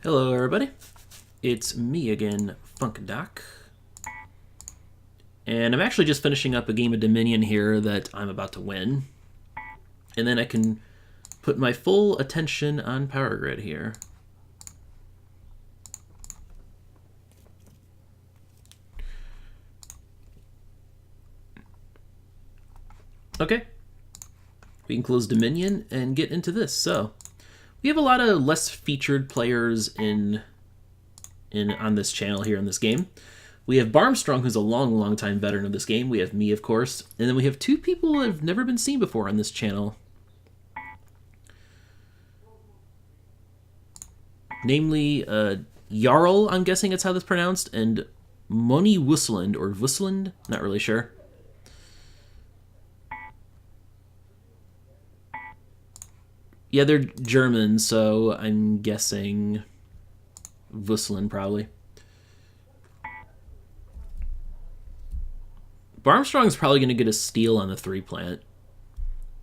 Hello everybody, it's me again, funkdoc, and I'm actually just finishing up a game of Dominion here that I'm about to win, and then I can put my full attention on Power Grid here. Okay, we can close Dominion and get into this. So we have a lot of less featured players on this channel here in this game. We have Barmstrong, who's a long time veteran of this game. We have me, of course. And then we have two people who have never been seen before on this channel. Namely, Jarl, I'm guessing it's how that's pronounced, and MoniWusselland, or Wusselland, not really sure. Yeah, they're German, so I'm guessing Wusselland, probably. Barmstrong's probably going to get a steal on the 3 plant.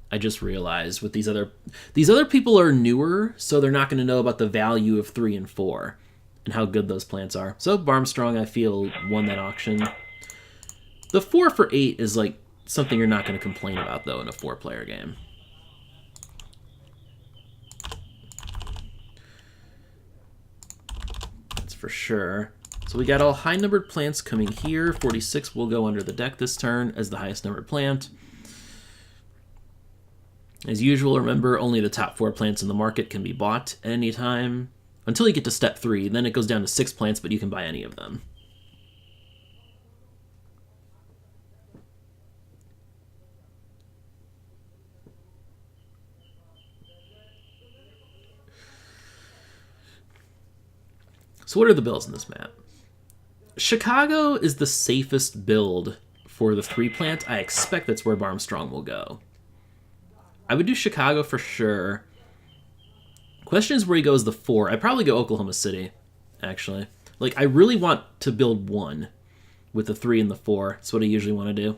I just realized with these other people are newer, so they're not going to know about the value of 3 and 4 and how good those plants are. So Barmstrong, I feel, won that auction. The 4 for 8 is like something you're not going to complain about, though, in a 4-player game. That's for sure. So we got all high-numbered plants coming here. 46 will go under the deck this turn as the highest-numbered plant. As usual, remember, only the top 4 plants in the market can be bought at any time. Until you get to step 3, then it goes down to 6 plants, but you can buy any of them. So what are the builds in this map? Chicago is the safest build for the 3 plant. I expect that's where Barmstrong will go. I would do Chicago for sure. Question is where he goes the 4. I'd probably go Oklahoma City, actually. Like, I really want to build 1 with the 3 and the 4. That's what I usually want to do.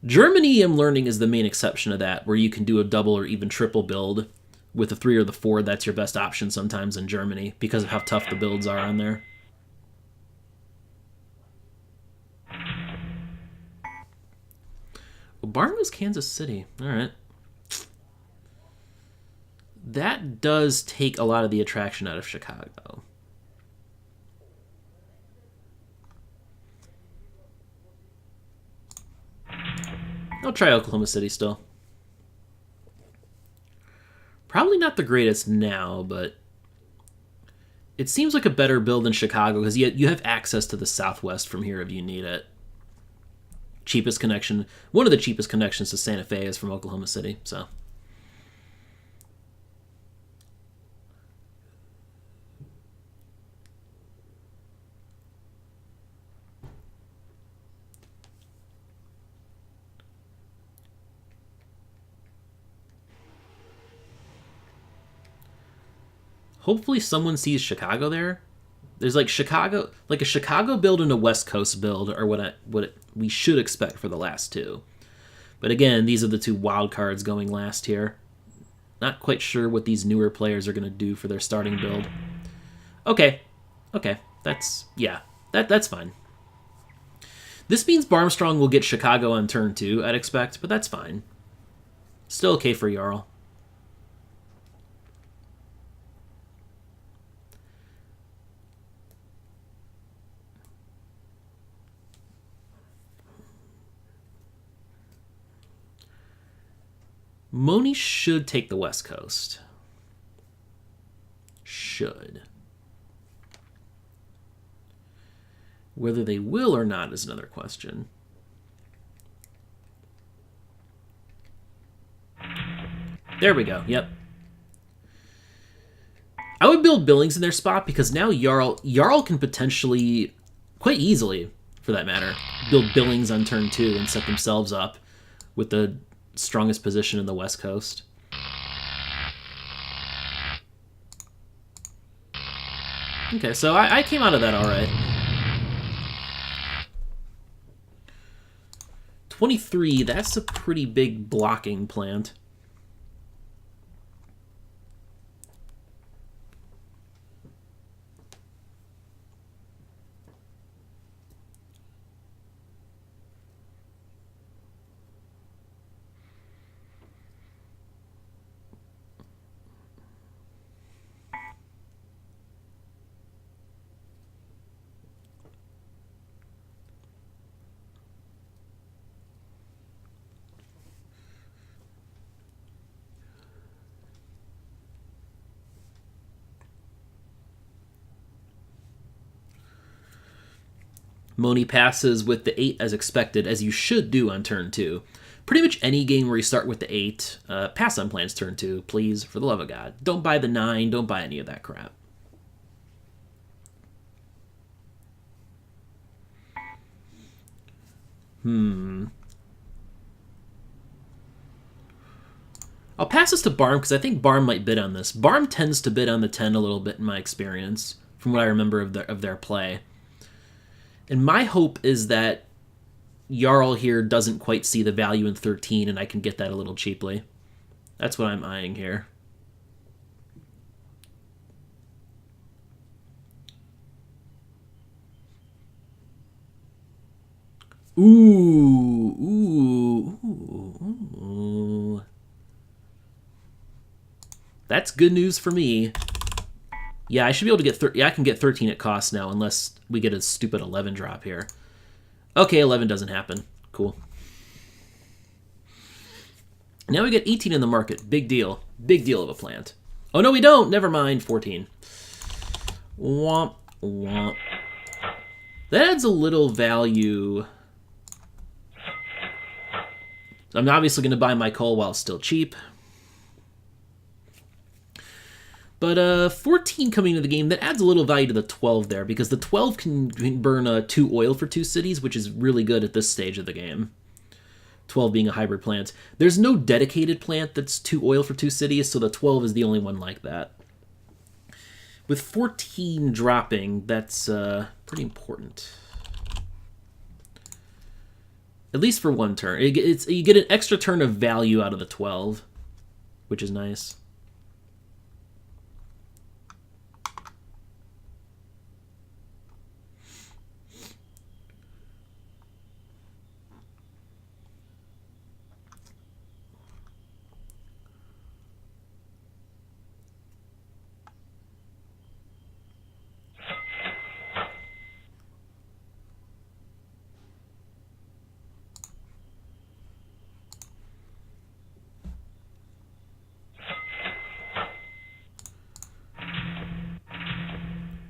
Germany, I'm learning, is the main exception to that, where you can do a double or even triple build with the 3 or the 4. That's your best option sometimes in Germany because of how tough the builds are on there. Barn was Kansas City. All right. That does take a lot of the attraction out of Chicago. I'll try Oklahoma City still. Probably not the greatest now, but it seems like a better build than Chicago because you have access to the Southwest from here if you need it. Cheapest connection, one of the cheapest connections to Santa Fe is from Oklahoma City, so. Hopefully someone sees Chicago there. There's like Chicago, like a Chicago build and a West Coast build are what we should expect for the last 2. But again, these are the 2 wild cards going last here. Not quite sure what these newer players are going to do for their starting build. Okay, that's fine. This means Barmstrong will get Chicago on turn 2, I'd expect, but that's fine. Still okay for Jarl. Moni should take the West Coast. Should. Whether they will or not is another question. There we go, yep. I would build Billings in their spot because now Jarl can potentially, quite easily for that matter, build Billings on turn 2 and set themselves up with the strongest position in the West Coast. Okay, so I came out of that all right. 23, that's a pretty big blocking plant. Moni passes with the 8 as expected, as you should do on turn 2. Pretty much any game where you start with the 8, pass on plans turn 2, please, for the love of God. Don't buy the 9, don't buy any of that crap. I'll pass this to Barm because I think Barm might bid on this. Barm tends to bid on the 10 a little bit in my experience, from what I remember of their play. And my hope is that Jarl here doesn't quite see the value in 13 and I can get that a little cheaply. That's what I'm eyeing here. Ooh. That's good news for me. Yeah, I should be able to get... I can get 13 at cost now, unless we get a stupid 11 drop here. Okay, 11 doesn't happen. Cool. Now we get 18 in the market. Big deal. Big deal of a plant. Oh, no, we don't. Never mind. 14. Womp, womp. That adds a little value. I'm obviously going to buy my coal while it's still cheap. But 14 coming into the game, that adds a little value to the 12 there, because the 12 can burn 2 oil for 2 cities, which is really good at this stage of the game. 12 being a hybrid plant. There's no dedicated plant that's 2 oil for 2 cities, so the 12 is the only one like that. With 14 dropping, that's pretty important. At least for one turn. You get an extra turn of value out of the 12, which is nice.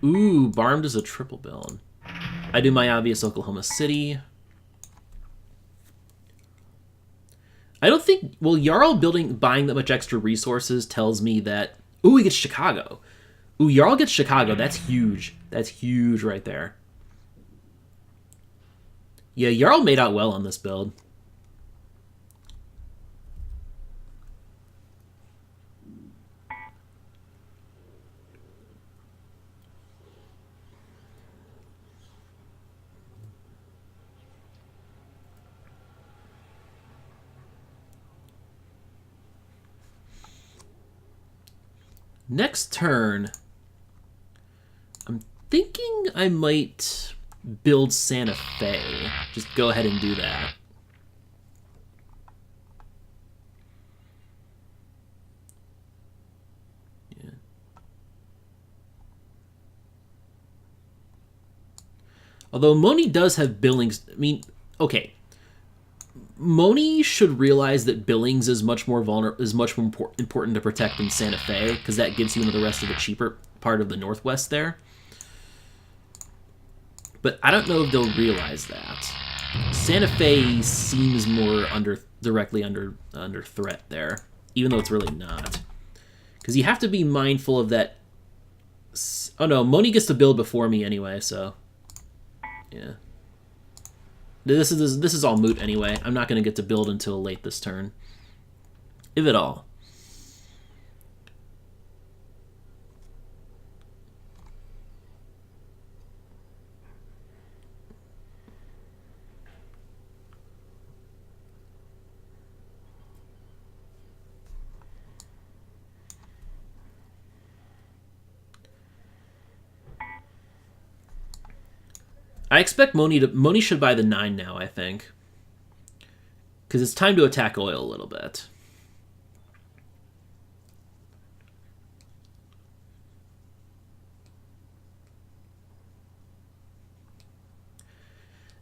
Ooh, Barm does a triple build. I do my obvious Oklahoma City. I don't think... Well, Jarl buying that much extra resources tells me that... Ooh, he gets Chicago. Ooh, Jarl gets Chicago. That's huge. That's huge right there. Yeah, Jarl made out well on this build. Next turn, I'm thinking I might build Santa Fe. Just go ahead and do that. Yeah. Although Moni does have Billings. I mean, okay. Moni should realize that Billings is much more important to protect than Santa Fe, because that gives you into the rest of the cheaper part of the Northwest there. But I don't know if they'll realize that. Santa Fe seems more directly under threat there, even though it's really not. Because you have to be mindful of that. Oh no, Moni gets to build before me anyway, so yeah. This is all moot anyway. I'm not going to get to build until late this turn, if at all. I expect Moni should buy the 9 now, I think. Because it's time to attack oil a little bit.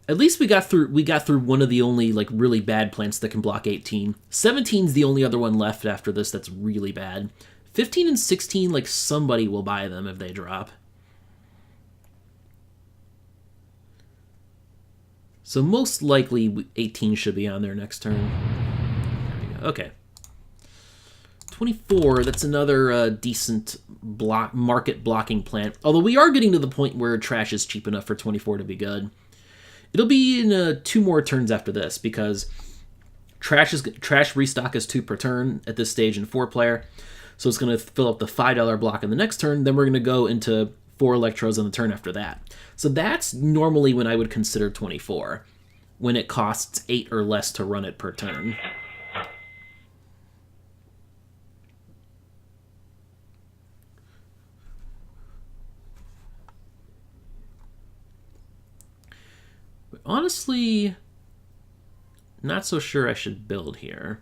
At least we got through one of the only like really bad plants that can block 18. 17's the only other one left after this that's really bad. 15 and 16, like somebody will buy them if they drop. So most likely 18 should be on there next turn. There we go. Okay. 24, that's another decent market blocking plant. Although we are getting to the point where trash is cheap enough for 24 to be good. It'll be in 2 more turns after this, because trash restock is 2 per turn at this stage in 4-player. So it's going to fill up the $5 block in the next turn. Then we're going to go into 4 electrodes on the turn after that. So that's normally when I would consider 24, when it costs 8 or less to run it per turn. But honestly, not so sure I should build here.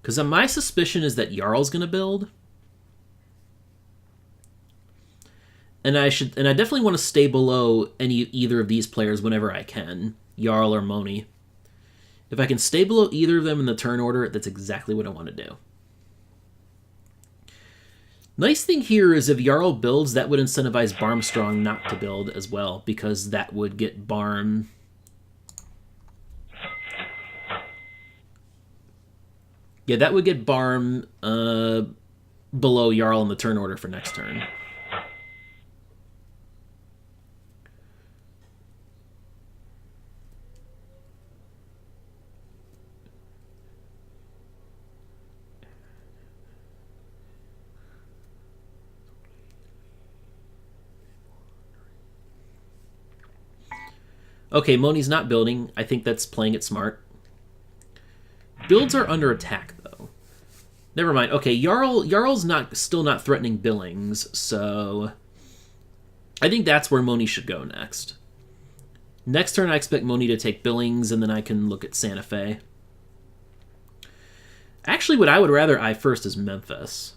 Because my suspicion is that Jarl's going to build. And I definitely want to stay below either of these players whenever I can, Jarl or Moni. If I can stay below either of them in the turn order, that's exactly what I want to do. Nice thing here is if Jarl builds, that would incentivize Barmstrong not to build as well, because that would get Barm... Yeah, that would get Barm below Jarl in the turn order for next turn. Okay, Moni's not building. I think that's playing it smart. Builds are under attack, though. Never mind. Okay, Jarl's still not threatening Billings, so I think that's where Moni should go next. Next turn, I expect Moni to take Billings, and then I can look at Santa Fe. Actually, what I would rather eye first is Memphis.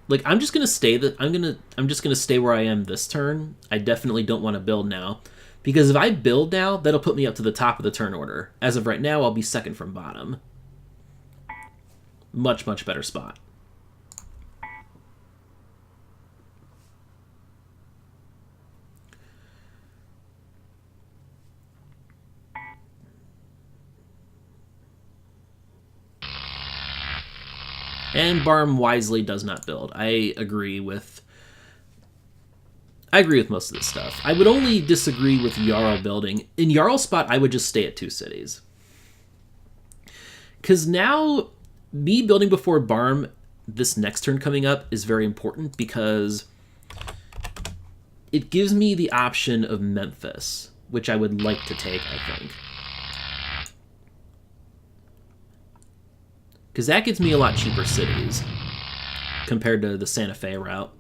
Like, I'm just gonna stay I'm just gonna stay where I am this turn. I definitely don't want to build now, because if I build now, that'll put me up to the top of the turn order. As of right now, I'll be second from bottom. Much, much better spot. And Barm wisely does not build. I agree with most of this stuff. I would only disagree with Jarl building. In Jarl's spot, I would just stay at 2 cities. Because now, me building before Barm this next turn coming up is very important, because it gives me the option of Memphis, which I would like to take, I think. Because that gets me a lot cheaper cities compared to the Santa Fe route.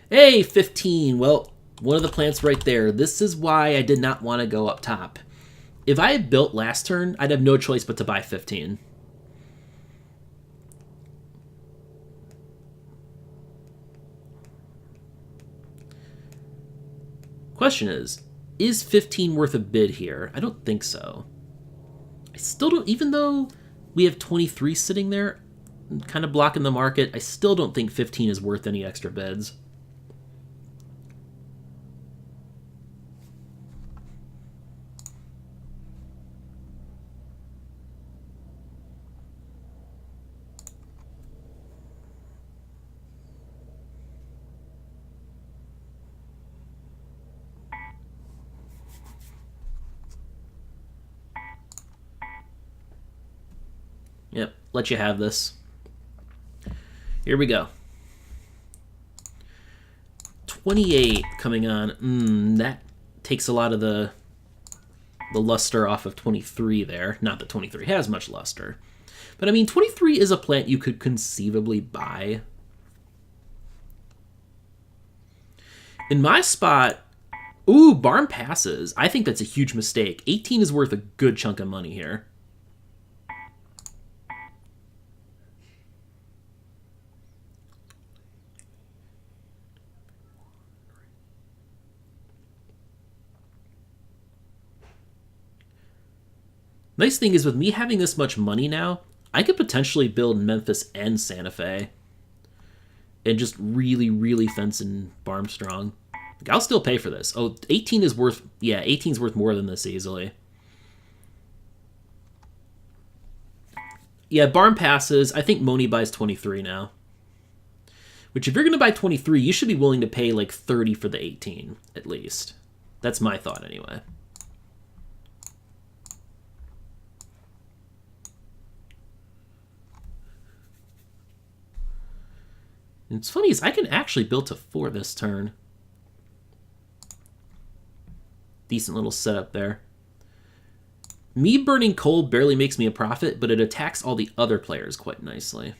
Hey, 15. Well, one of the plants right there. This is why I did not want to go up top. If I had built last turn, I'd have no choice but to buy 15. Question is 15 worth a bid here? I don't think so. I still don't, even though we have 23 sitting there, kind of blocking the market, I still don't think 15 is worth any extra bids. Yep, let you have this. Here we go. 28 coming on. That takes a lot of the luster off of 23 there. Not that 23 has much luster. But I mean, 23 is a plant you could conceivably buy. In my spot, ooh, Barm passes. I think that's a huge mistake. 18 is worth a good chunk of money here. Nice thing is, with me having this much money now, I could potentially build Memphis and Santa Fe. and just really, really fencing Barmstrong. Like, I'll still pay for this. Oh, 18 is worth... Yeah, 18 is worth more than this easily. Yeah, Barm passes. I think Moni buys 23 now. Which, if you're going to buy 23, you should be willing to pay like 30 for the 18, at least. That's my thought, anyway. And it's funny is I can actually build to 4 this turn. Decent little setup there. Me burning coal barely makes me a profit, but it attacks all the other players quite nicely.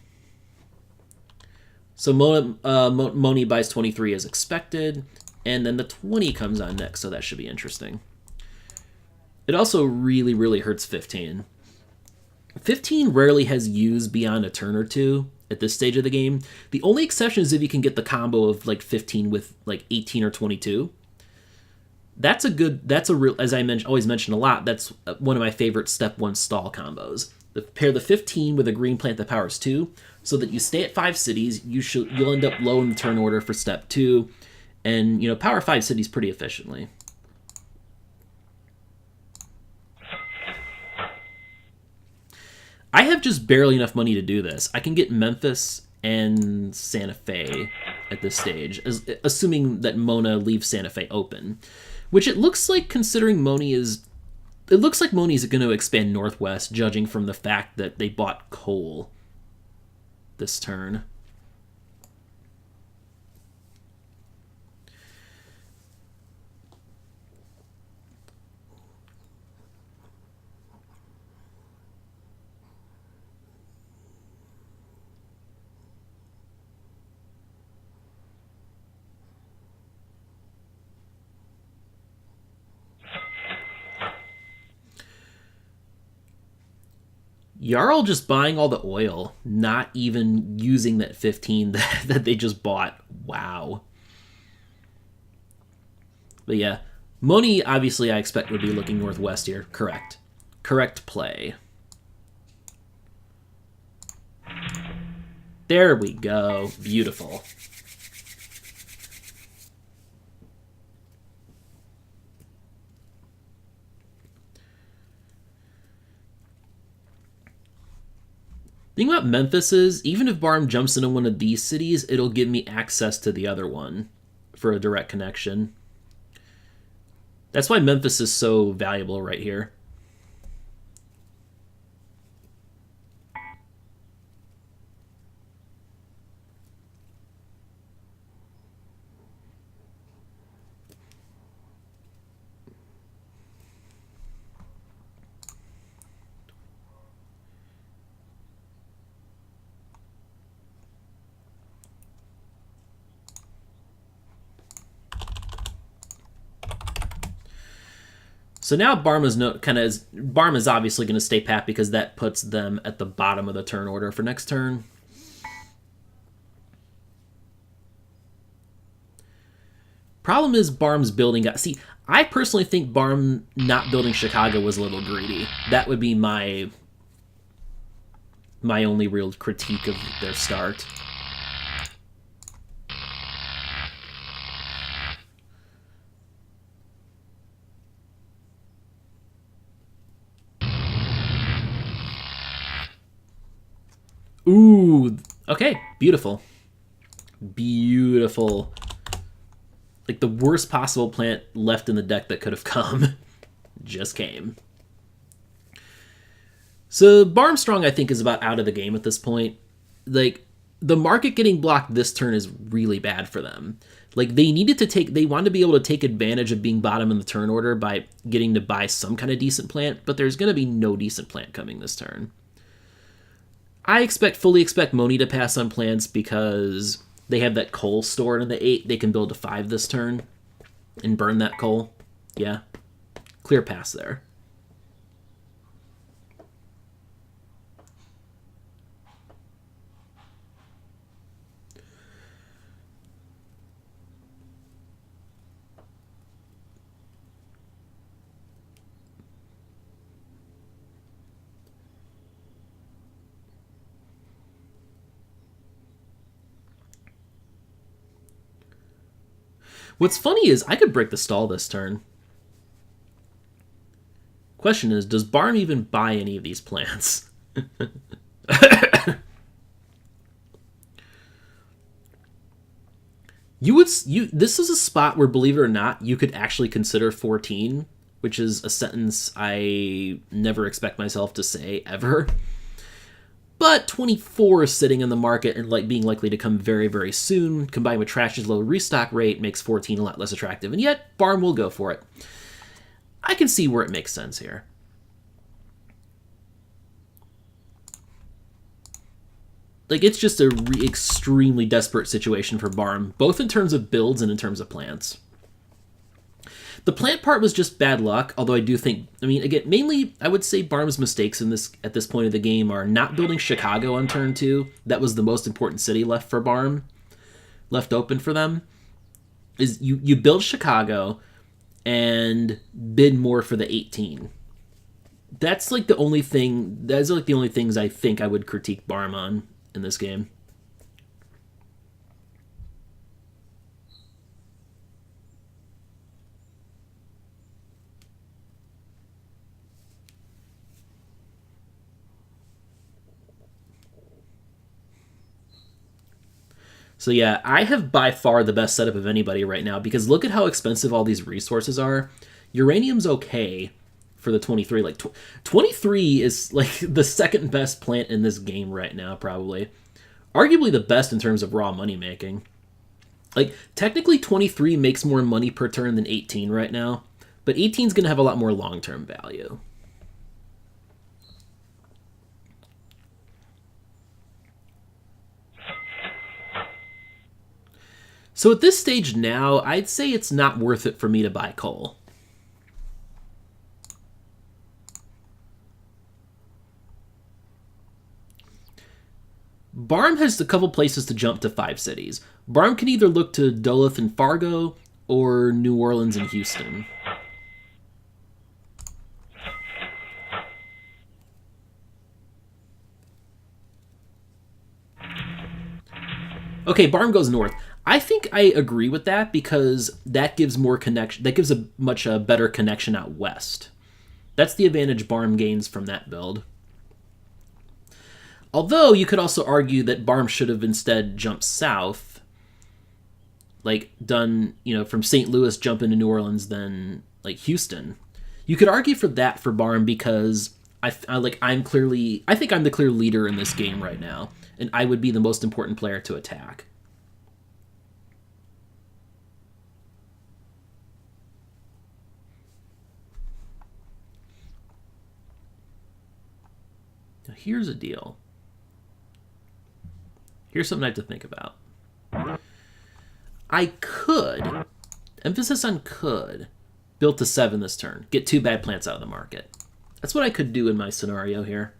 So Moni buys 23 as expected, and then the 20 comes on next, so that should be interesting. It also really, really hurts 15. 15 rarely has use beyond a turn or two at this stage of the game. The only exception is if you can get the combo of like 15 with like 18 or 22. That's a real, as I always mention a lot, that's one of my favorite step 1 stall combos. Pair the 15 with a green plant that powers 2, so that you stay at 5 cities. You'll end up low in the turn order for step 2, and power 5 cities pretty efficiently. I have just barely enough money to do this. I can get Memphis and Santa Fe at this stage, assuming that Mona leaves Santa Fe open, which it looks like, considering Moni is... It looks like Moni is going to expand northwest, judging from the fact that they bought coal this turn. Jarl just buying all the oil, not even using that 15 that they just bought. Wow. But yeah, Moni, obviously, I expect would be looking northwest here. Correct. Correct play. There we go. Beautiful. The thing about Memphis is, even if Barm jumps into one of these cities, it'll give me access to the other one for a direct connection. That's why Memphis is so valuable right here. So now Barm is obviously going to stay pat because that puts them at the bottom of the turn order for next turn. Problem is Barm's building see, I personally think Barm not building Chicago was a little greedy. That would be my only real critique of their start. Ooh, okay, beautiful. Beautiful. Like the worst possible plant left in the deck that could have come just came. So Barmstrong, I think, is about out of the game at this point. Like, the market getting blocked this turn is really bad for them. Like, they wanted to be able to take advantage of being bottom in the turn order by getting to buy some kind of decent plant, but there's going to be no decent plant coming this turn. I fully expect Moni to pass on plants because they have that coal stored in the 8. They can build to 5 this turn and burn that coal. Yeah. Clear pass there. What's funny is I could break the stall this turn. Question is, does Barm even buy any of these plants? This is a spot where, believe it or not, you could actually consider 14, which is a sentence I never expect myself to say ever. But 24 is sitting in the market and being likely to come very, very soon, combined with Trash's low restock rate, makes 14 a lot less attractive, and yet Barm will go for it. I can see where it makes sense here. It's just a extremely desperate situation for Barm, both in terms of builds and in terms of plants. The plant part was just bad luck, although I do think, again, mainly I would say Barm's mistakes at this point of the game are not building Chicago on turn 2. That was the most important city left for Barm, left open for them. Is you build Chicago and bid more for the 18. That's the only things I think I would critique Barm on in this game. So yeah, I have by far the best setup of anybody right now, because look at how expensive all these resources are. Uranium's okay for the 23. 23 is the second best plant in this game right now, probably. Arguably the best in terms of raw money making. Technically 23 makes more money per turn than 18 right now, but 18 is going to have a lot more long-term value. So at this stage now, I'd say it's not worth it for me to buy coal. Barm has a couple places to jump to 5 cities. Barm can either look to Duluth and Fargo or New Orleans and Houston. Okay, Barm goes north. I think I agree with that, because that gives more connection. That gives a much better connection out west. That's the advantage Barm gains from that build. Although you could also argue that Barm should have instead jumped south, done from St. Louis, jump into New Orleans, then Houston. You could argue for that for Barm, because I think I'm the clear leader in this game right now, and I would be the most important player to attack. Now here's a deal. Here's something I have to think about. I could, emphasis on could, build to 7 this turn. Get 2 bad plants out of the market. That's what I could do in my scenario here.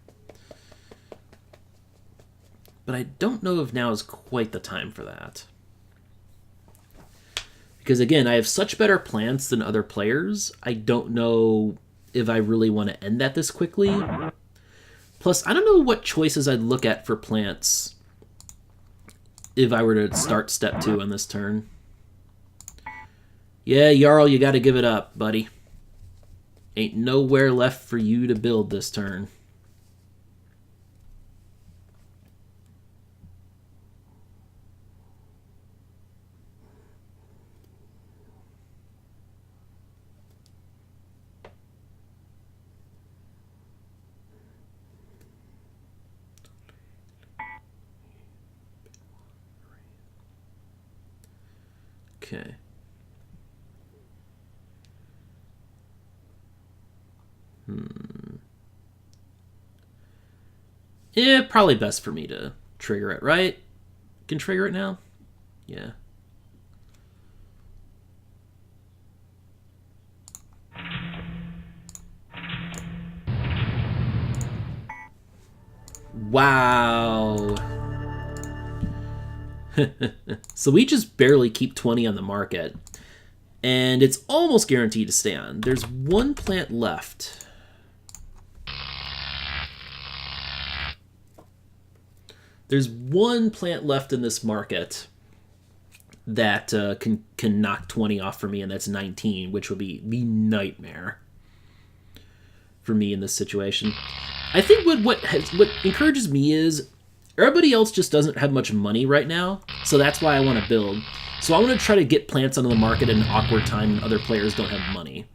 But I don't know if now is quite the time for that. Because again, I have such better plants than other players. I don't know if I really want to end that this quickly. Plus, I don't know what choices I'd look at for plants if I were to start step 2 on this turn. Yeah, Jarl, you gotta give it up, buddy. Ain't nowhere left for you to build this turn. Okay. Yeah, probably best for me to trigger it, right? Can trigger it now? Yeah. Wow. So we just barely keep 20 on the market. And it's almost guaranteed to stay on. There's 1 plant left. There's 1 plant left in this market. that can knock 20 off for me, and that's 19, which would be the nightmare for me in this situation. I think what encourages me is everybody else just doesn't have much money right now, so that's why I want to build. So I want to try to get plants onto the market at an awkward time when other players don't have money.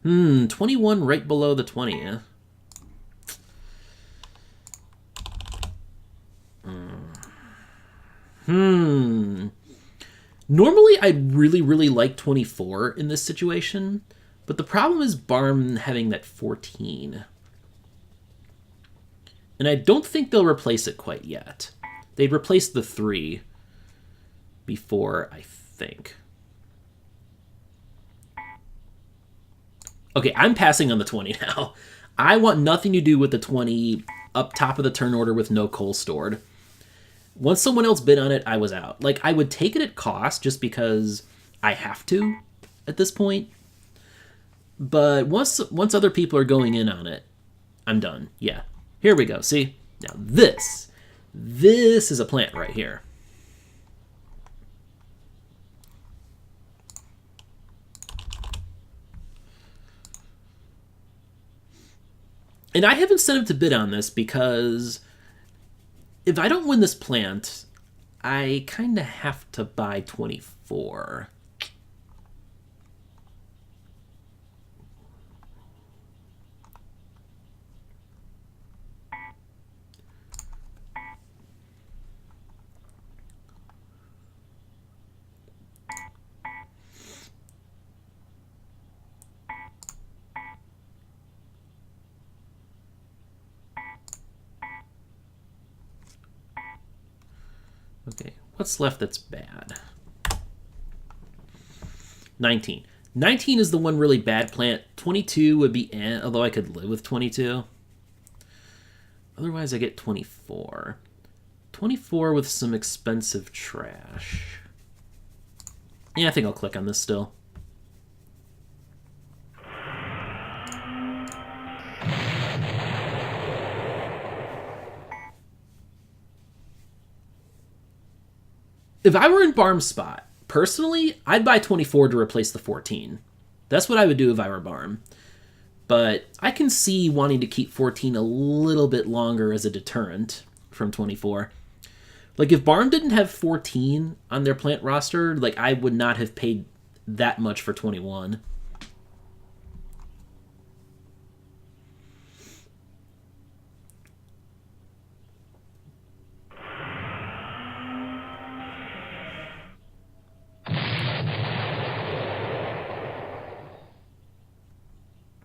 21 right below the 20, yeah. Normally, I'd really like 24 in this situation, but the problem is Barm having that 14. And I don't think they'll replace it quite yet. They'd replace the 3 before, I think. Okay, I'm passing on the 20 now. I want nothing to do with the 20 up top of the turn order with no coal stored. Once someone else bid on it, I was out. Like, I would take it at cost just because I have to at this point. But once other people are going in on it, I'm done. Yeah. Here we go. See? Now this is a plant right here. And I have incentive to bid on this because if I don't win this plant, I kind of have to buy 24. Okay, what's left that's bad? 19. 19 is the one really bad plant. 22 would be although I could live with 22. Otherwise, I get 24. 24 with some expensive trash. Yeah, I think I'll click on this still. If I were in Barm's spot, personally, I'd buy 24 to replace the 14. That's what I would do if I were Barm. But I can see wanting to keep 14 a little bit longer as a deterrent from 24. Like, if Barm didn't have 14 on their plant roster, like, I would not have paid that much for 21.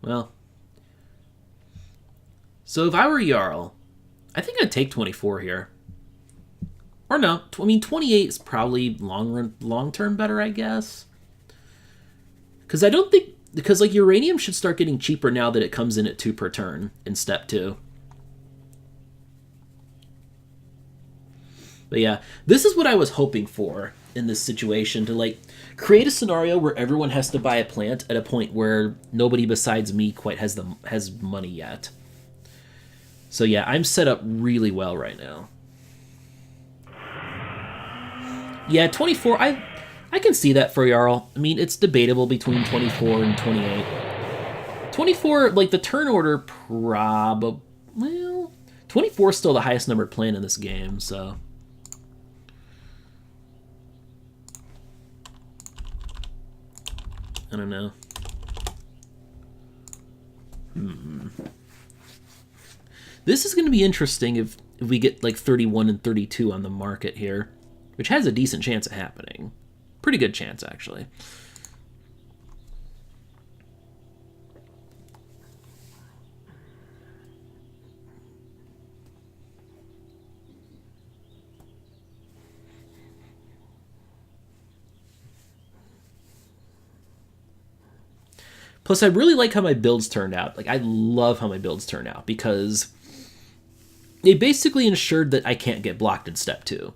Well, so if I were Jarl, I think I'd take 24 here. Or no, I mean 28 is probably long-term better, I guess. Because I don't think, because like uranium should start getting cheaper now that it comes in at 2 per turn in step 2. But yeah, this is what I was hoping for in this situation, to like create a scenario where everyone has to buy a plant at a point where nobody besides me quite has money yet. So yeah, I'm set up really well right now. Yeah, 24, I can see that for Jarl. I mean, it's debatable between 24 and 28. 24, like the turn order probably, well, 24 is still the highest numbered plant in this game, so. I don't know. This is going to be interesting if we get like 31 and 32 on the market here, which has a decent chance of happening. Pretty good chance, actually. Plus, I really like how my builds turned out. Like, I love how my builds turned out because they basically ensured that I can't get blocked in step 2.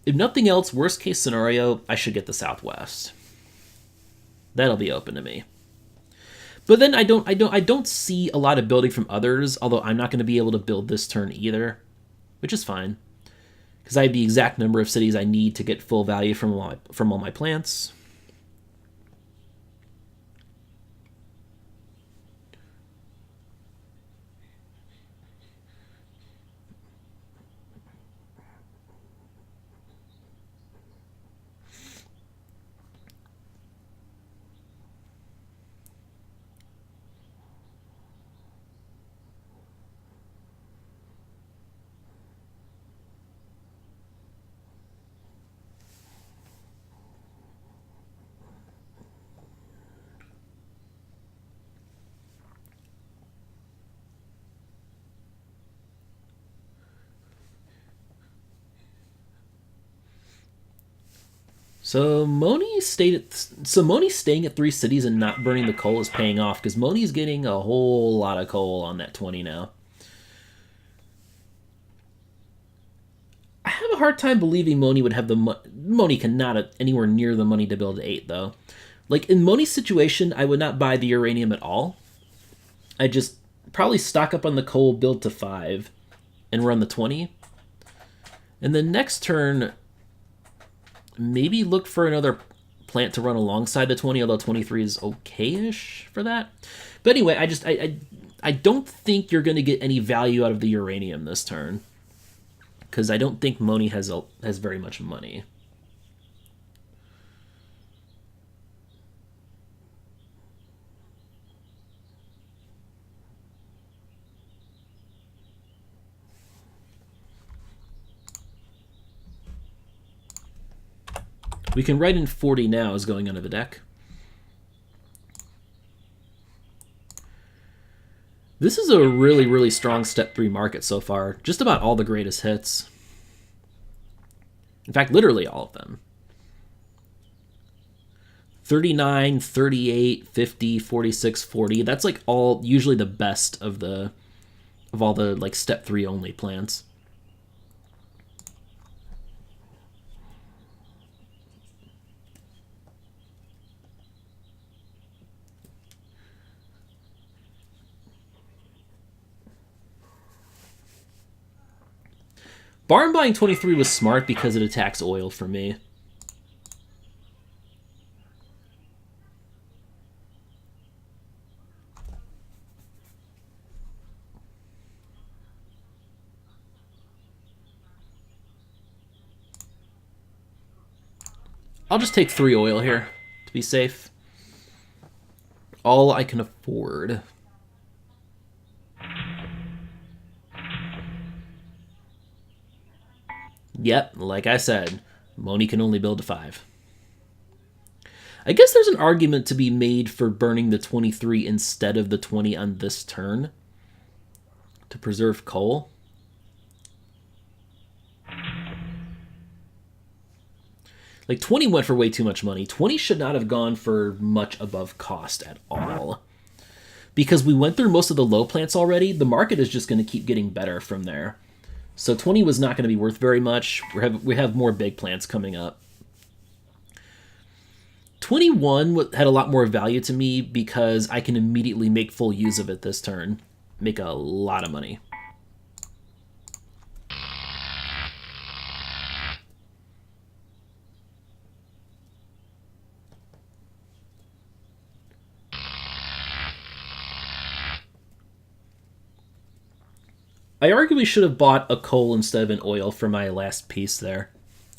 If nothing else, worst case scenario, I should get the Southwest. That'll be open to me. But then I don't see a lot of building from others, although I'm not going to be able to build this turn either, which is fine. because I have the exact number of cities I need to get full value from all my plants. So Moni's staying at 3 cities and not burning the coal is paying off, because Moni's getting a whole lot of coal on that 20 now. I have a hard time believing Moni would have Moni cannot have anywhere near the money to build 8 though. Like in Moni's situation, I would not buy the uranium at all. I just probably stock up on the coal, build to 5, and run the 20. And then next turn, maybe look for another plant to run alongside the 20, although 23 is okay-ish for that. But anyway, I don't think you're going to get any value out of the uranium this turn, because I don't think Moni has very much money. We can write in 40 now as going under the deck. This is a really, really strong step 3 market so far. Just about all the greatest hits. In fact, literally all of them. 39, 38, 50, 46, 40. That's like all usually the best of all the like step 3 only plants. Barn buying 23 was smart because it attacks oil for me. I'll just take 3 oil here to be safe. All I can afford. Yep, like I said, Moni can only build to 5. I guess there's an argument to be made for burning the 23 instead of the 20 on this turn to preserve coal. Like 20 went for way too much money. 20 should not have gone for much above cost at all. Because we went through most of the low plants already, the market is just going to keep getting better from there. So 20 was not going to be worth very much. We have more big plants coming up. 21 had a lot more value to me because I can immediately make full use of it this turn. Make a lot of money. I arguably should have bought a coal instead of an oil for my last piece there.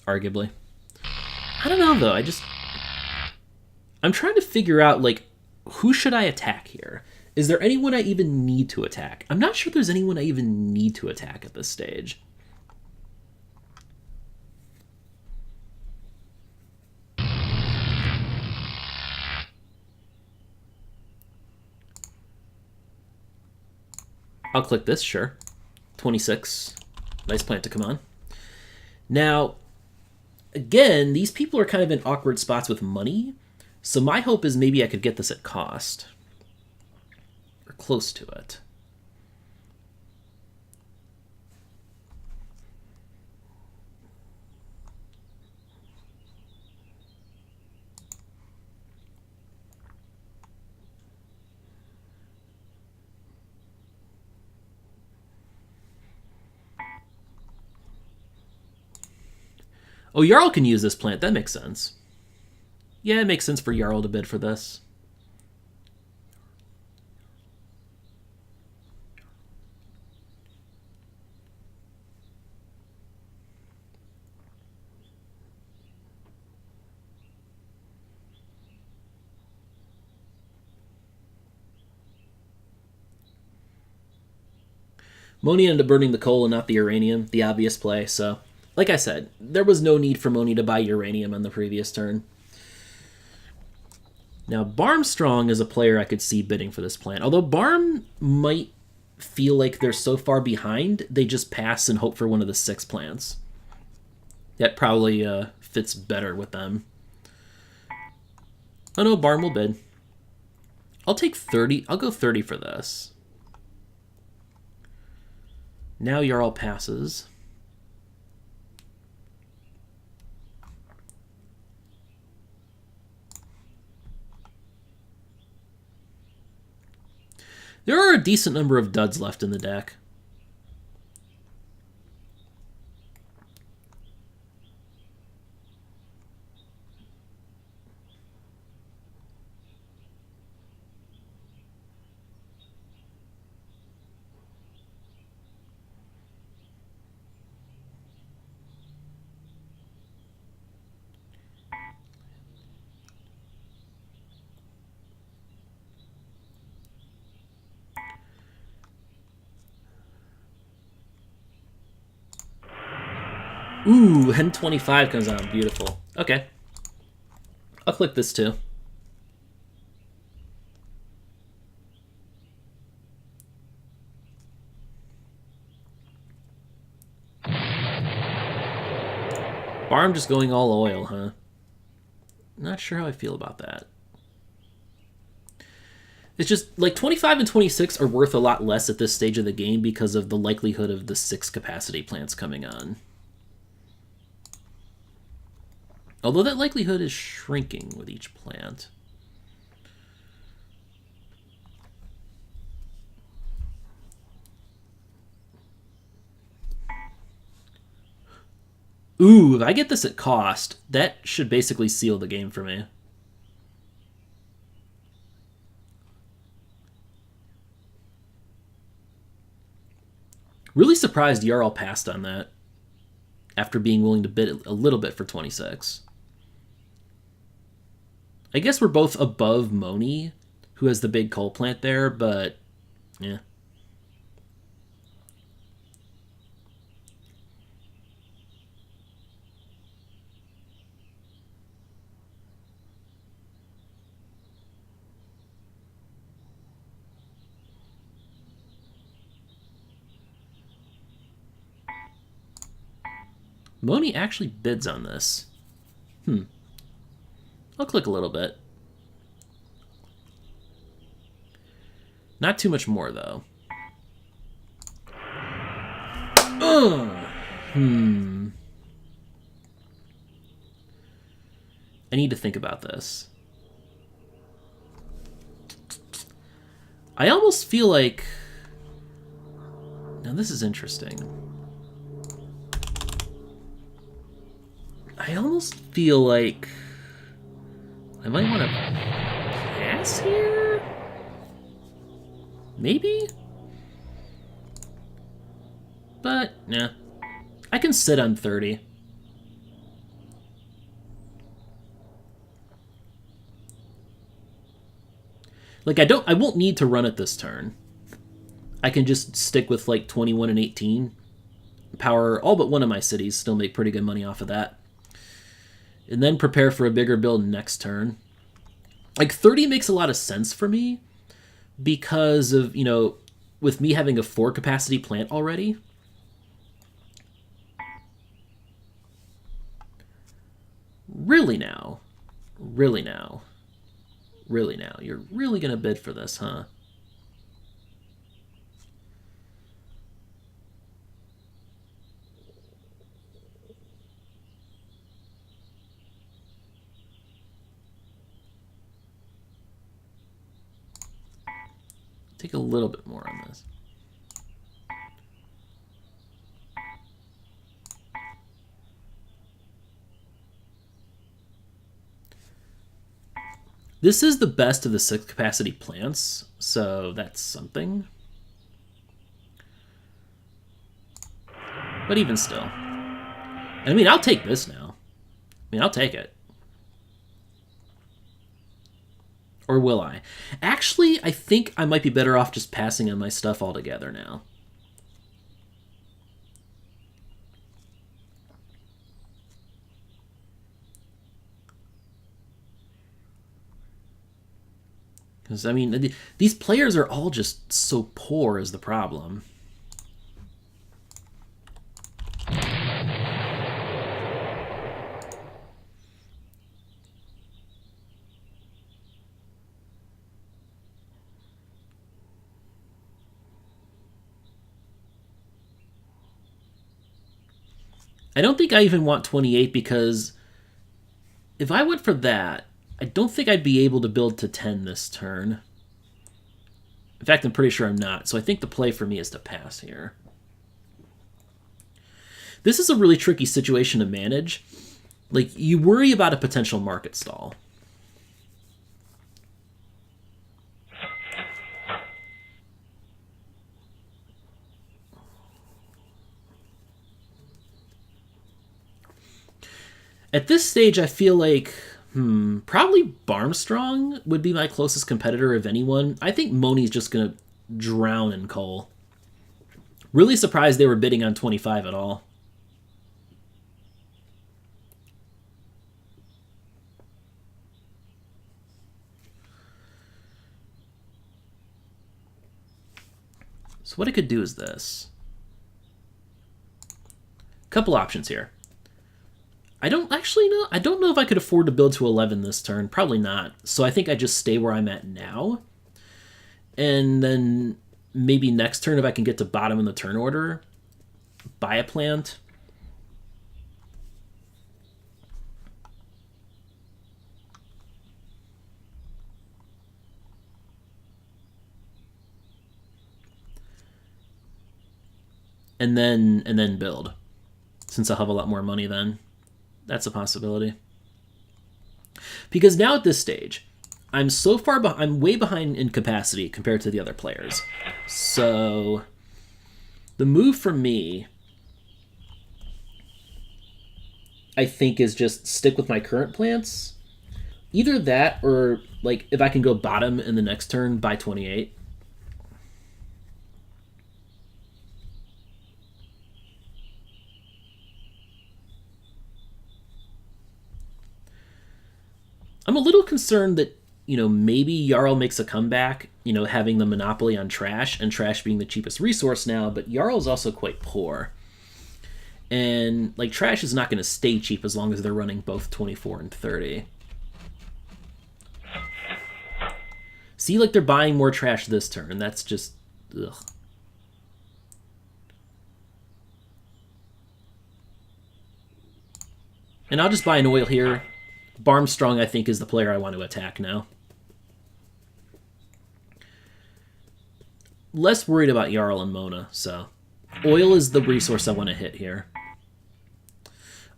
Arguably. I don't know, though. I'm trying to figure out, like, who should I attack here? Is there anyone I even need to attack? I'm not sure there's anyone I even need to attack at this stage. I'll click this, sure. 26. Nice plant to come on. Now, again, these people are kind of in awkward spots with money, so my hope is maybe I could get this at cost. Or close to it. Oh, Jarl can use this plant. That makes sense. Yeah, it makes sense for Jarl to bid for this. Moni ended up burning the coal and not the uranium, the obvious play, so... Like I said, there was no need for Moni to buy uranium on the previous turn. Now, Barmstrong is a player I could see bidding for this plant. Although Barm might feel like they're so far behind, they just pass and hope for one of the 6 plants. That probably fits better with them. Oh no, Barm will bid. I'll take 30. I'll go 30 for this. Now Jarl passes. There are a decent number of duds left in the deck. Ooh, N25 comes out. Beautiful. Okay. I'll click this too. Barm just going all oil, huh? Not sure how I feel about that. It's just, like, 25 and 26 are worth a lot less at this stage of the game because of the likelihood of the 6 capacity plants coming on. Although that likelihood is shrinking with each plant. Ooh, if I get this at cost, that should basically seal the game for me. Really surprised Jarl passed on that after being willing to bid a little bit for 26. I guess we're both above Moni, who has the big coal plant there, but yeah. Moni actually bids on this. I'll click a little bit. Not too much more, though. I need to think about this. I almost feel like... Now, this is interesting. I almost feel like I might want to pass here? Maybe? But, nah. I can sit on 30. Like, I won't need to run it this turn. I can just stick with, like, 21 and 18. Power all but one of my cities, still make pretty good money off of that. And then prepare for a bigger build next turn. Like, 30 makes a lot of sense for me because of, you know, with me having a 4 capacity plant already. Really now? Really now? Really now? You're really going to bid for this, huh? Take a little bit more on this. This is the best of the 6 capacity plants, so that's something. But even still. And I mean, I'll take this now. I mean, I'll take it. Or will I? Actually, I think I might be better off just passing on my stuff altogether now. Because, I mean, these players are all just so poor is the problem. I don't think I even want 28 because if I went for that, I don't think I'd be able to build to 10 this turn. In fact, I'm pretty sure I'm not, so I think the play for me is to pass here. This is a really tricky situation to manage. Like, you worry about a potential market stall. At this stage, I feel like, probably Barmstrong would be my closest competitor of anyone. I think Moni's just going to drown in coal. Really surprised they were bidding on 25 at all. So what I could do is this. Couple options here. I don't actually know. I don't know if I could afford to build to 11 this turn. Probably not. So I think I just stay where I'm at now. And then maybe next turn, if I can get to bottom in the turn order, buy a plant. And then build. Since I'll have a lot more money then. That's a possibility. Because now at this stage, I'm so far behind, I'm way behind in capacity compared to the other players. So the move for me, I think, is just stick with my current plants. Either that or, like, if I can go bottom in the next turn, buy 28. I'm a little concerned that, maybe Jarl makes a comeback, having the monopoly on trash, and trash being the cheapest resource now, but Jarl is also quite poor. And, like, trash is not going to stay cheap as long as they're running both 24 and 30. See, like, they're buying more trash this turn. That's just, ugh. And I'll just buy an oil here. Barmstrong, I think, is the player I want to attack now. Less worried about Jarl and Mona, so... Oil is the resource I want to hit here.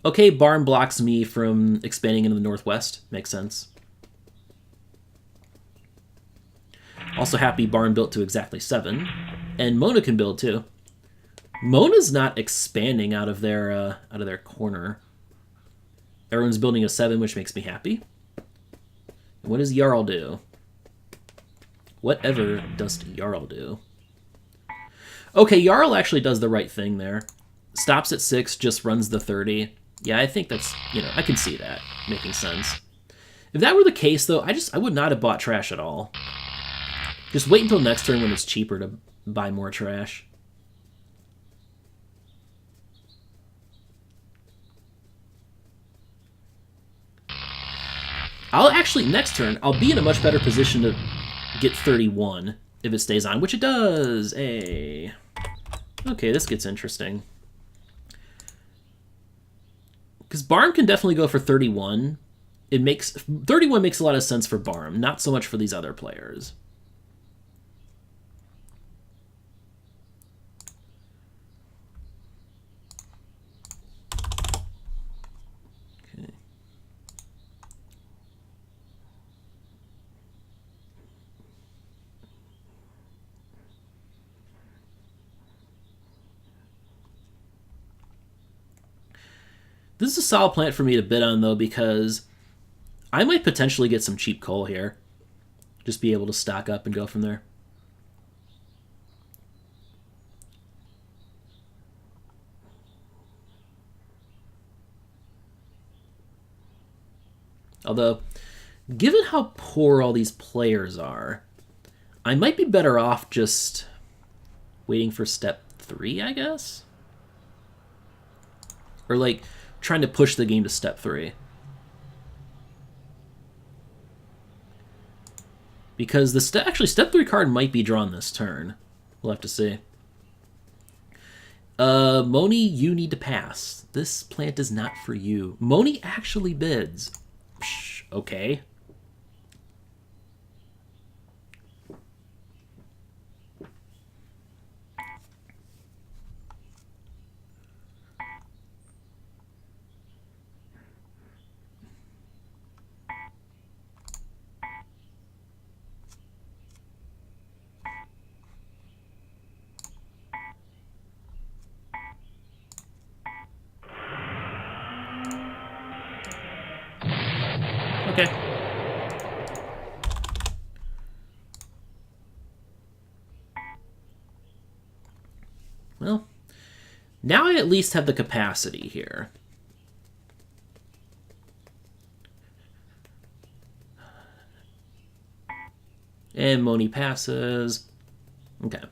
Okay, Barm blocks me from expanding into the northwest. Makes sense. Also happy Barm built to exactly 7. And Mona can build too. Mona's not expanding out of their corner. Everyone's building a 7, which makes me happy. What does Jarl do? Whatever does Jarl do? Okay, Jarl actually does the right thing there. Stops at 6, just runs the 30. Yeah, I think that's, I can see that making sense. If that were the case, though, I would not have bought trash at all. Just wait until next turn when it's cheaper to buy more trash. I'll actually, next turn, I'll be in a much better position to get 31 if it stays on, which it does. Hey. Okay, this gets interesting. Because Barm can definitely go for 31. 31 makes a lot of sense for Barm, not so much for these other players. This is a solid plant for me to bid on, though, because I might potentially get some cheap coal here. Just be able to stock up and go from there. Although, given how poor all these players are, I might be better off just waiting for step 3, I guess? Or, like, trying to push the game to step 3. Because actually, step 3 card might be drawn this turn. We'll have to see. Moni, you need to pass. This plant is not for you. Moni actually bids. Psh, okay. Okay. Well, now I at least have the capacity here. And Moni passes. Okay.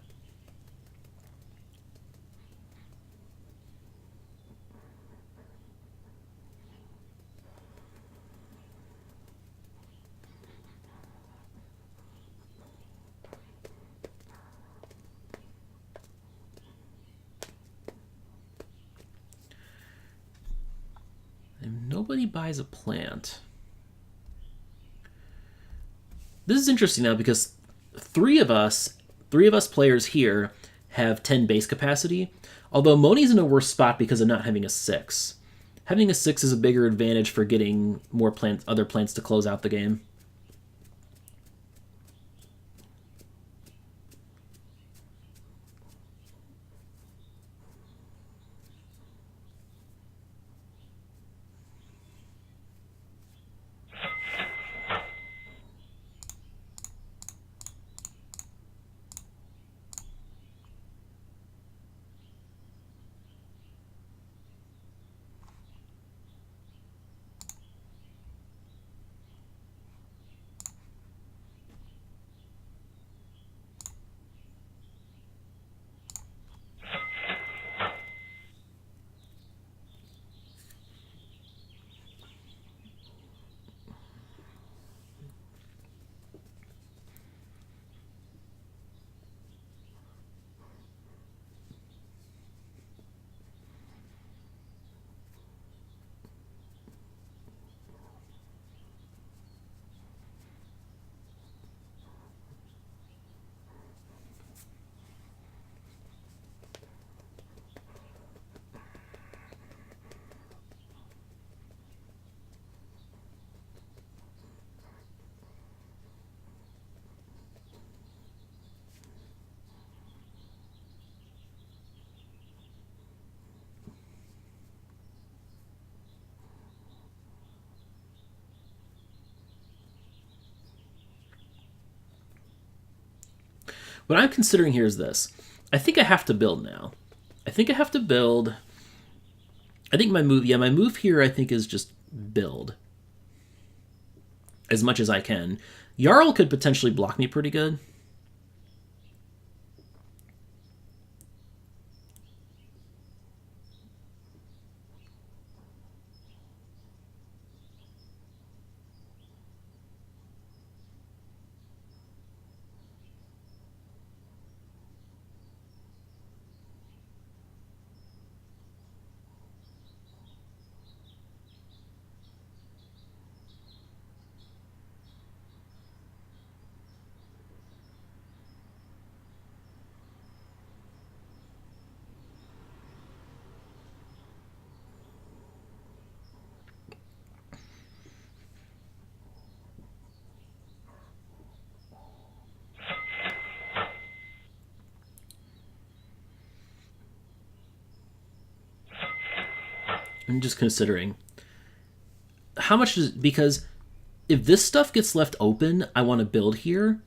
And nobody buys a plant. This is interesting now because three of us players here have 10 base capacity, although Moni's in a worse spot because of not having a 6. Having a 6 is a bigger advantage for getting more other plants to close out the game. What I'm considering here is this. I think I have to build now. I think I have to build. I think my move here I think is just build. As much as I can. Jarl could potentially block me pretty good. I'm just considering. How much is... Because if this stuff gets left open, I want to build here.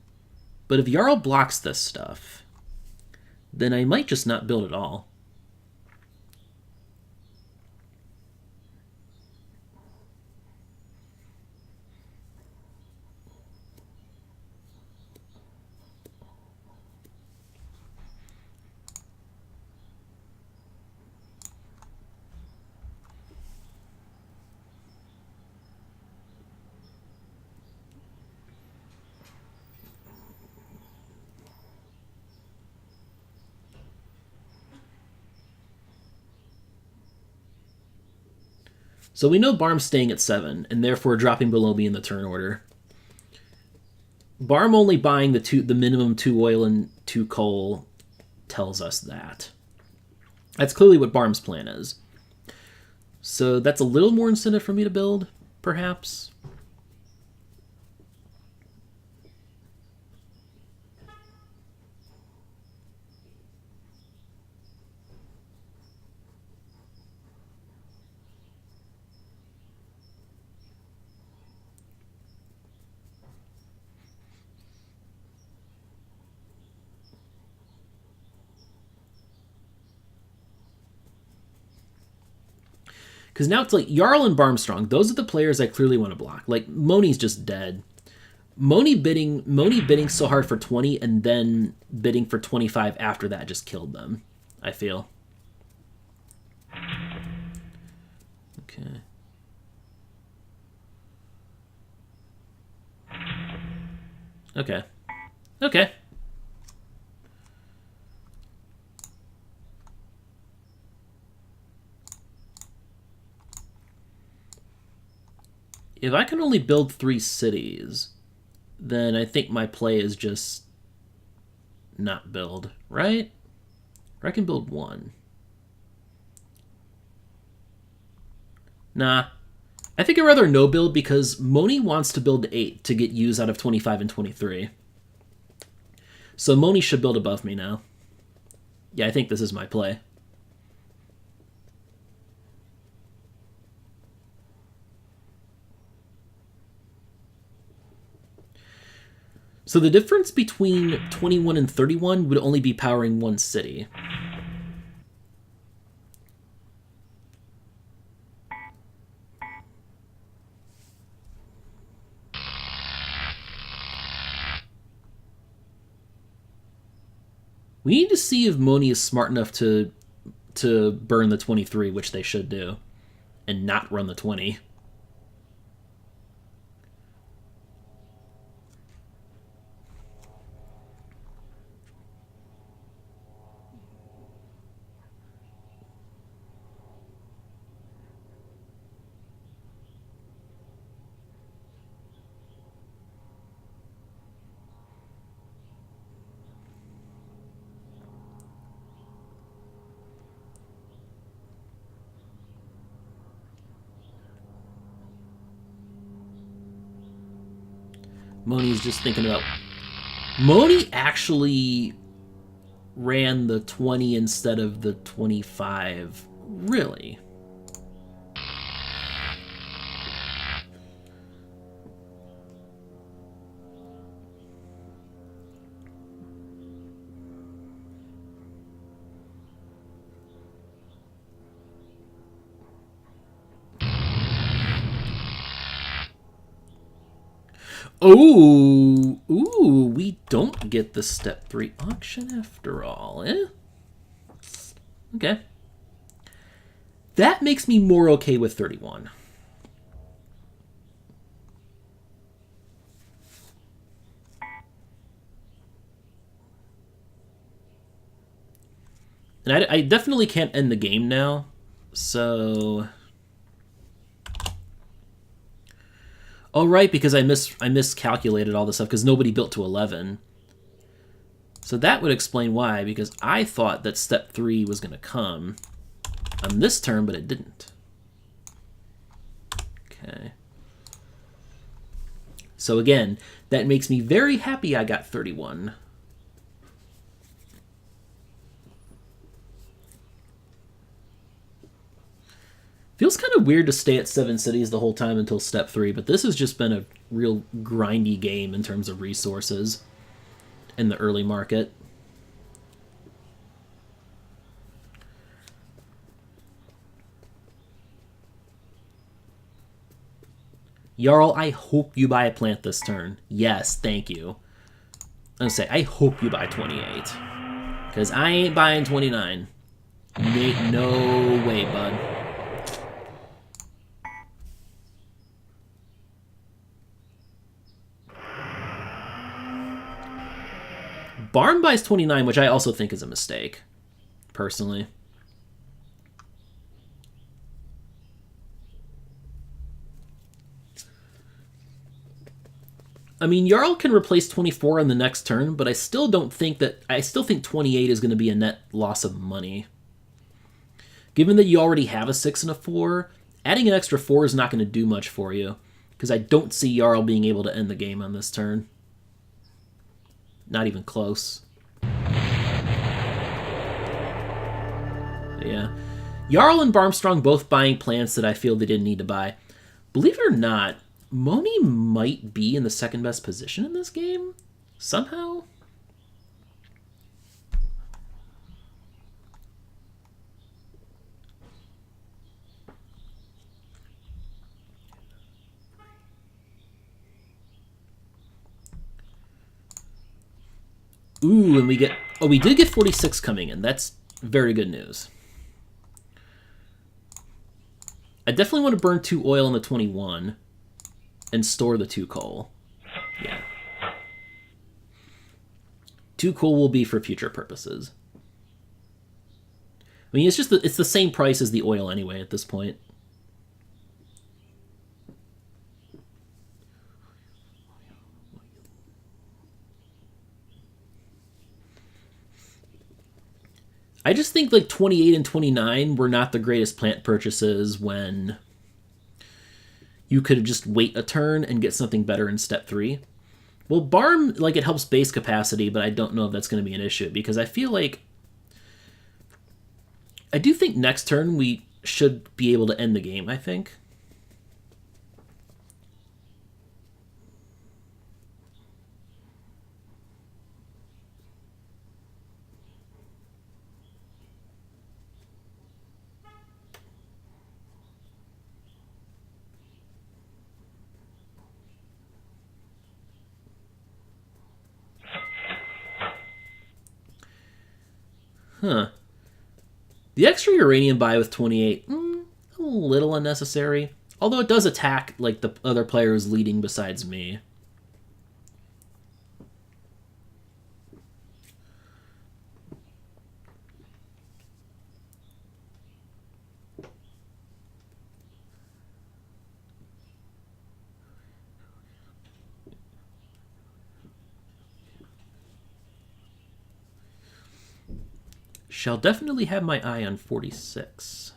But if Jarl blocks this stuff, then I might just not build at all. So we know Barm's staying at 7, and therefore dropping below me in the turn order. Barm only buying the minimum 2 oil and 2 coal tells us that. That's clearly what Barm's plan is. So that's a little more incentive for me to build, perhaps. Because now it's like Jarl and Barmstrong. Those are the players I clearly want to block. Like, Moni's just dead. Moni bidding so hard for 20 and then bidding for 25 after that just killed them, I feel. Okay. Okay. Okay. If I can only build 3 cities, then I think my play is just not build, right? Or I can build 1. Nah. I think I'd rather no build because Moni wants to build 8 to get use out of 25 and 23. So Moni should build above me now. Yeah, I think this is my play. So the difference between 21 and 31 would only be powering 1 city. We need to see if Moni is smart enough to burn the 23, which they should do, and not run the 20. Moni's just thinking about... Moni actually ran the 20 instead of the 25. Really? Oh, ooh, we don't get the step 3 auction after all, eh? Okay. That makes me more okay with 31. And I definitely can't end the game now, so... Oh, right, because I miscalculated all this stuff, because nobody built to 11. So that would explain why, because I thought that step 3 was going to come on this turn, but it didn't. Okay. So again, that makes me very happy I got 31. Feels kind of weird to stay at 7 cities the whole time until step 3, but this has just been a real grindy game in terms of resources in the early market. Jarl, I hope you buy a plant this turn. Yes, thank you. I'm gonna say, I hope you buy 28. Because I ain't buying 29. No way, bud. Barm buys 29, which I also think is a mistake, personally. I mean, Jarl can replace 24 on the next turn, but I still think 28 is going to be a net loss of money. Given that you already have a 6 and a 4, adding an extra 4 is not going to do much for you, because I don't see Jarl being able to end the game on this turn. Not even close. Yeah. Jarl and Barmstrong both buying plants that I feel they didn't need to buy. Believe it or not, Moni might be in the second best position in this game, somehow. Ooh, and we get... Oh, we did get 46 coming in. That's very good news. I definitely want to burn 2 oil on the 21 and store the 2 coal. Yeah. 2 coal will be for future purposes. I mean, it's the same price as the oil anyway at this point. I just think like 28 and 29 were not the greatest plant purchases when you could just wait a turn and get something better in step 3. Well, Barm, like, it helps base capacity, but I don't know if that's going to be an issue, because I feel like... I do think next turn we should be able to end the game, I think. Huh. The extra uranium buy with 28, a little unnecessary. Although it does attack, like, the other players leading besides me. Shall definitely have my eye on 46.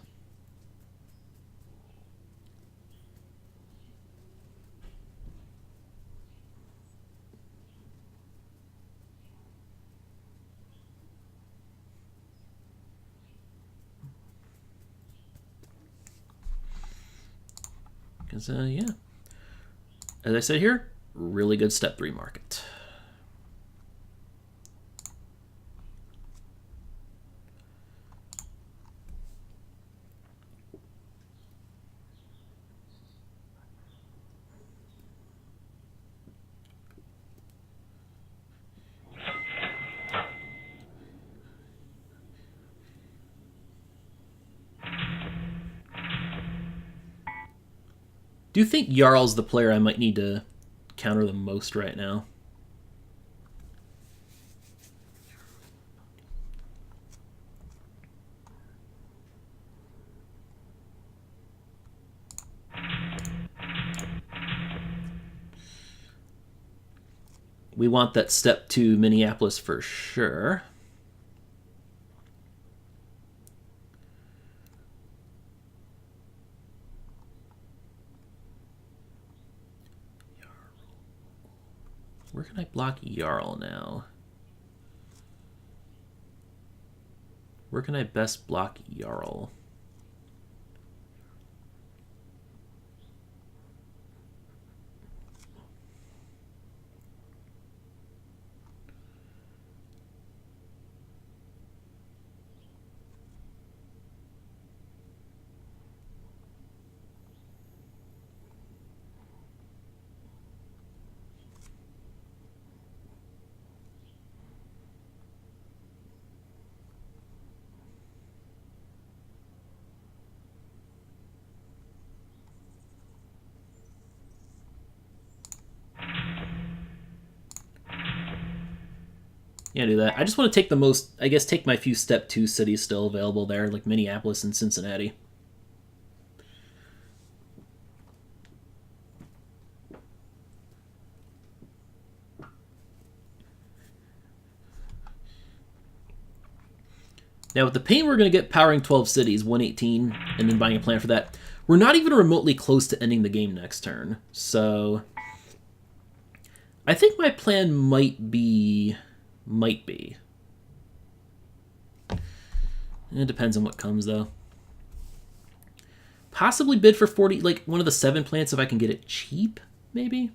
Because, yeah. As I said here, really good step 3 market. Do you think Jarl's the player I might need to counter the most right now? We want that step 2 Minneapolis for sure. Where can I block Jarl now? Where can I best block Jarl? Yeah, do that. I just want to take the most, I guess, take my few step 2 cities still available there, like Minneapolis and Cincinnati. Now, with the pain we're going to get powering 12 cities, 118, and then buying a plan for that, we're not even remotely close to ending the game next turn. So, I think my plan might be... It depends on what comes, though. Possibly bid for 40, like one of the 7 plants if I can get it cheap, maybe?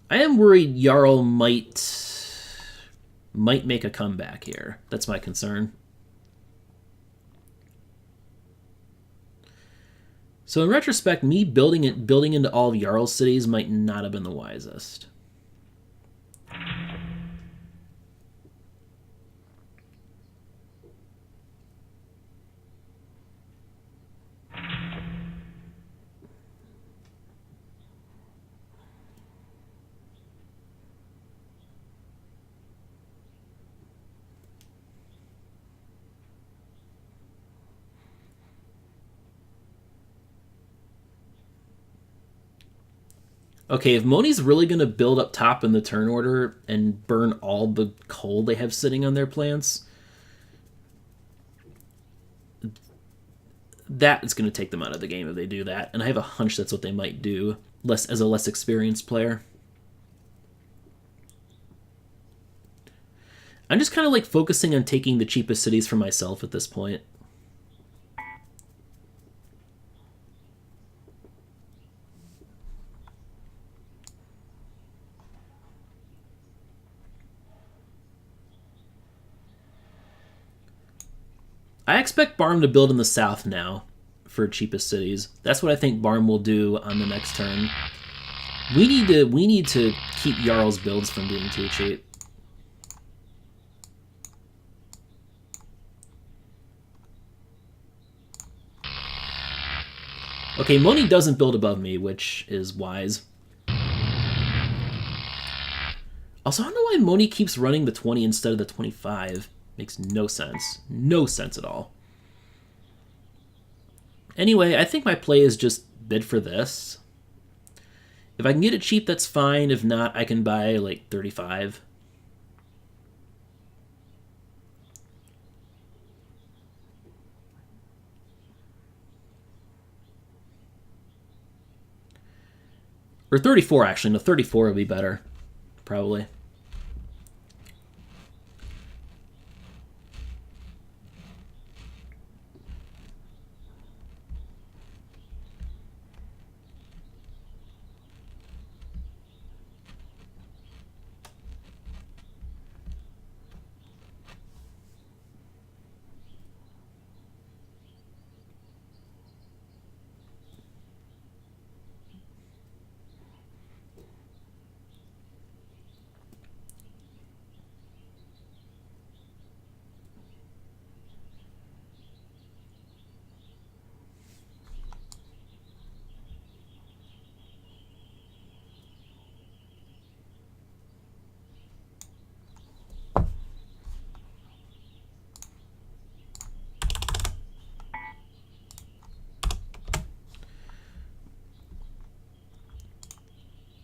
I am worried Jarl might make a comeback here. That's my concern. So in retrospect, me building into all of Jarl's cities might not have been the wisest. Okay, if Moni's really going to build up top in the turn order and burn all the coal they have sitting on their plants, that is going to take them out of the game if they do that. And I have a hunch that's what they might do, as a less experienced player. I'm just kind of like focusing on taking the cheapest cities for myself at this point. I expect Barm to build in the south now for cheapest cities. That's what I think Barm will do on the next turn. We need to keep Jarl's builds from being too cheap. Okay, Moni doesn't build above me, which is wise. Also, I don't know why Moni keeps running the 20 instead of the 25. Makes no sense. No sense at all. Anyway, I think my play is just bid for this. If I can get it cheap, that's fine. If not, I can buy like 35. Or 34, actually. No, 34 would be better. Probably.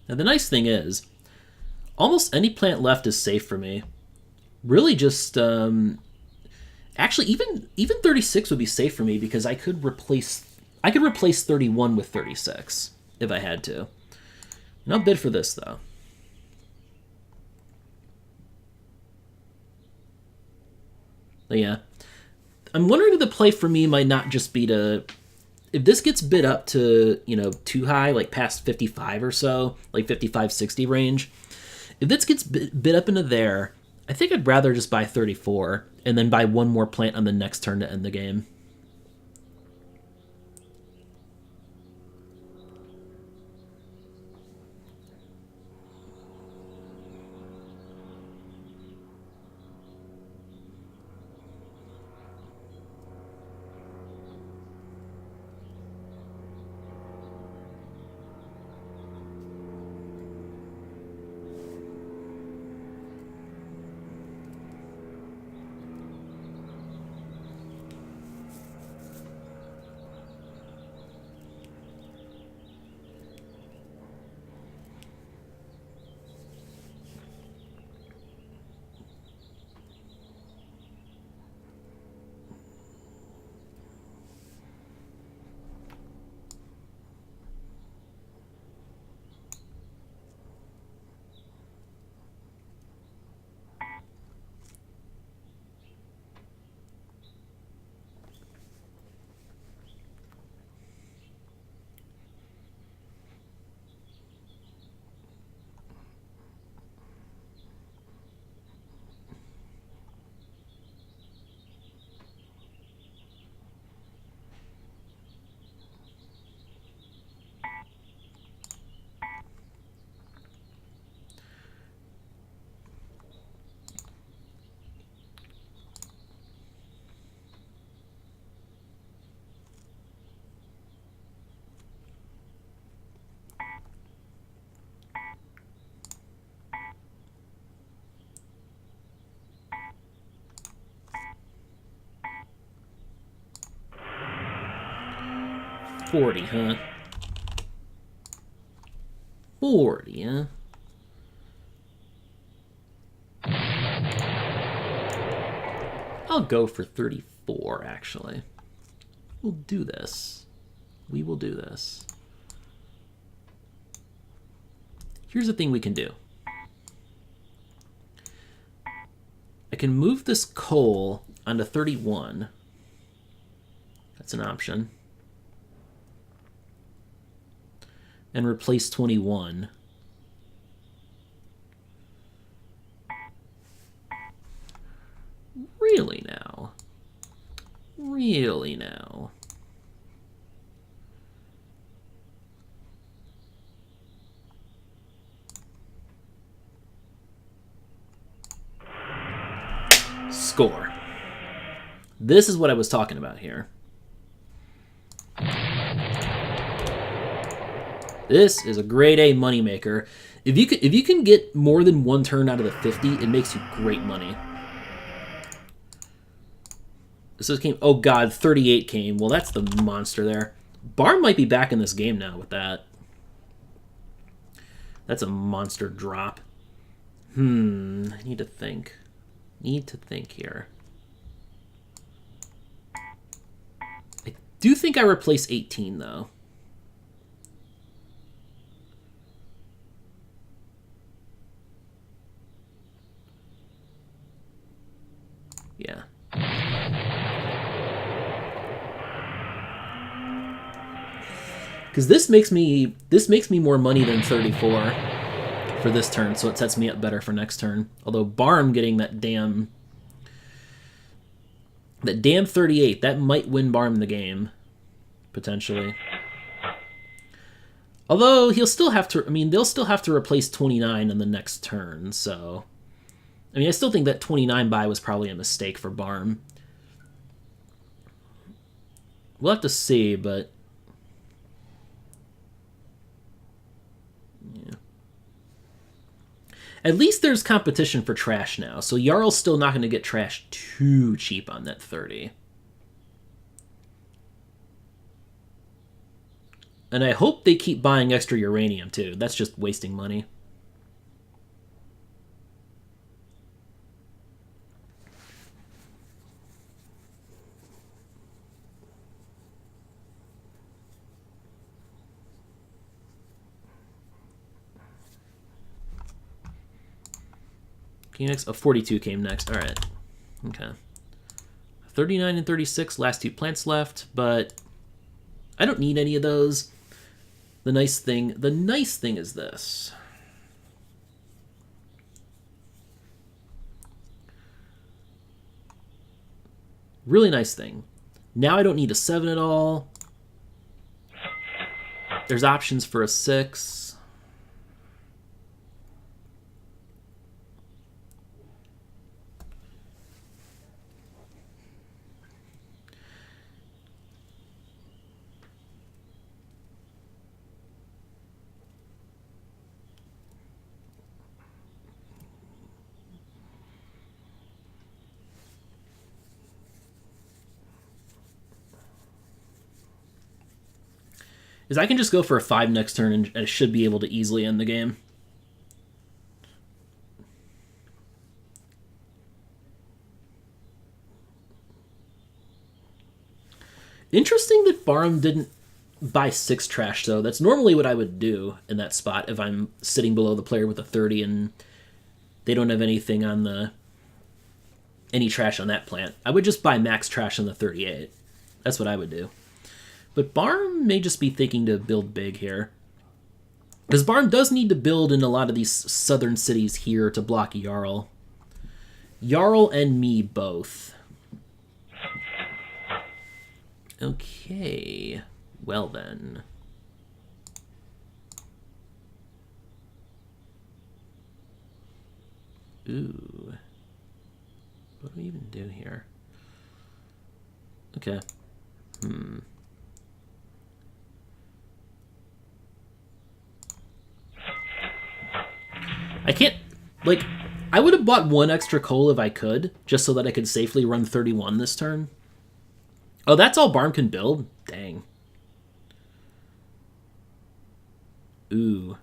Now, the nice thing is, almost any plant left is safe for me. Really just... actually, even 36 would be safe for me because I could replace 31 with 36 if I had to. And I'll bid for this, though. But yeah. I'm wondering if the play for me might not just be to... If this gets bid up to, too high, like past 55 or so, like 55, 60 range, if this gets bid up into there, I think I'd rather just buy 34 and then buy one more plant on the next turn to end the game. 40, huh? 40, huh? I'll go for 34, actually. We'll do this. We will do this. Here's the thing we can do. I can move this coal onto 31. That's an option. And replace 21. Really now? Really now? Score. This is what I was talking about here. This is a grade A moneymaker. If you can get more than one turn out of the 50, it makes you great money. This came. Oh god, 38 came. Well, that's the monster there. Barm might be back in this game now with that. That's a monster drop. I need to think. Need to think here. I do think I replace 18 though. Yeah. Because this makes me more money than 34 for this turn, so it sets me up better for next turn. Although Barm getting that damn 38, that might win Barm the game, potentially. Although he'll still have to, I mean, they'll still have to replace 29 in the next turn, so I mean, I still think that 29 buy was probably a mistake for Barm. We'll have to see, but yeah. At least there's competition for trash now, so Jarl's still not going to get trash too cheap on that 30. And I hope they keep buying extra uranium, too. That's just wasting money. Next, 42 came next. All right. Okay. 39 and 36, last two plants left, but I don't need any of those. The nice thing is this. Really nice thing. Now I don't need a 7 at all. There's options for a 6. Is I can just go for a 5 next turn and I should be able to easily end the game. Interesting that Barm didn't buy 6 trash, though. That's normally what I would do in that spot if I'm sitting below the player with a 30 and they don't have anything on any trash on that plant. I would just buy max trash on the 38. That's what I would do. But Barm may just be thinking to build big here. Because Barm does need to build in a lot of these southern cities here to block Jarl. Jarl and me both. Okay. Well then. Ooh. What do we even do here? Okay. I can't, like, I would have bought 1 extra coal if I could, just so that I could safely run 31 this turn. Oh, that's all Barm can build? Dang. Ooh.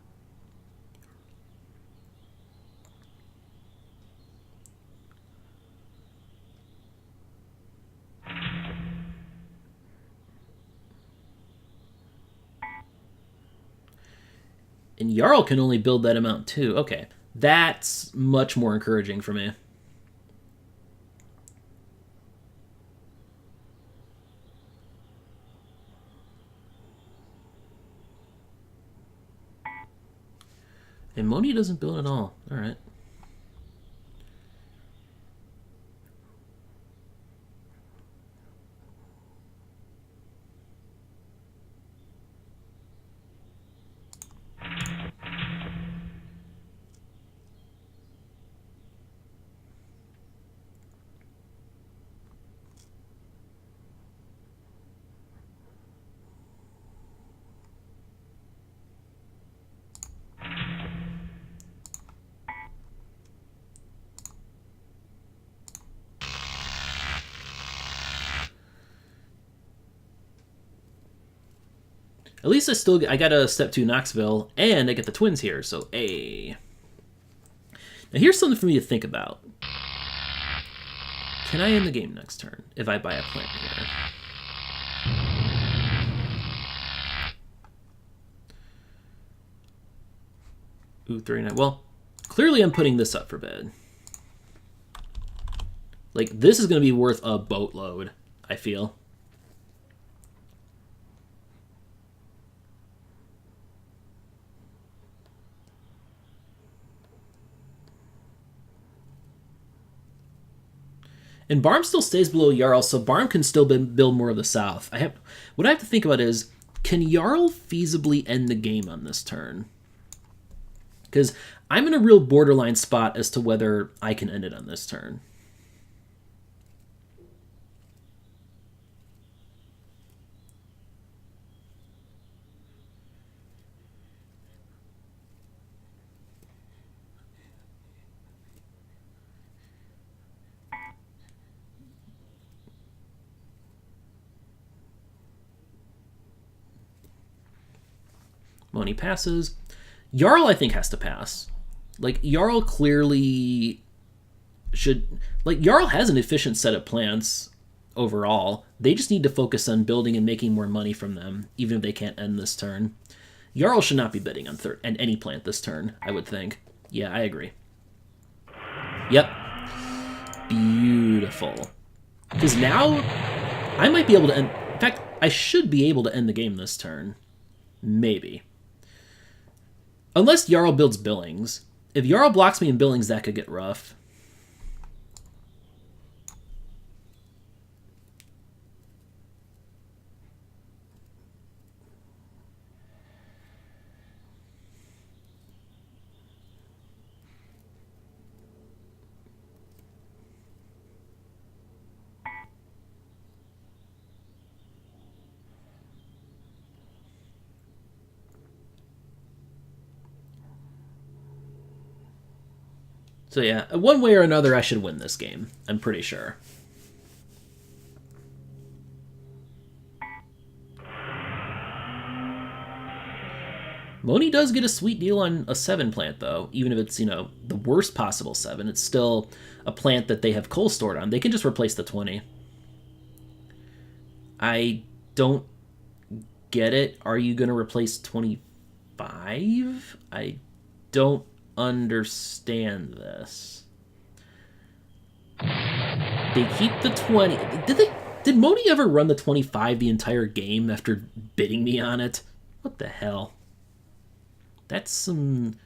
And Jarl can only build that amount too. Okay. That's much more encouraging for me. And Moni doesn't build at all. Alright. At least I got a step 2 Knoxville, and I get the twins here, so A. Now here's something for me to think about. Can I end the game next turn if I buy a plant here? Ooh, 39. Well, clearly I'm putting this up for bid. Like, this is going to be worth a boatload, I feel. And Barm still stays below Jarl, so Barm can still build more of the south. What I have to think about is, can Jarl feasibly end the game on this turn? Because I'm in a real borderline spot as to whether I can end it on this turn. Moni passes. Jarl, I think, has to pass. Like, Jarl clearly should... Like, Jarl has an efficient set of plants overall. They just need to focus on building and making more money from them, even if they can't end this turn. Jarl should not be bidding on any plant this turn, I would think. Yeah, I agree. Yep. Beautiful. Because now, I might be able to end... In fact, I should be able to end the game this turn. Maybe. Unless Jarl builds Billings. If Jarl blocks me in Billings, that could get rough. So yeah, one way or another, I should win this game. I'm pretty sure. Moni does get a sweet deal on a 7 plant, though. Even if it's, you know, the worst possible 7, it's still a plant that they have coal stored on. They can just replace the 20. I don't get it. Are you going to replace 25? I don't understand this. They keep the 20. Did Moni ever run the 25 the entire game after bidding me on it? What the hell? That's some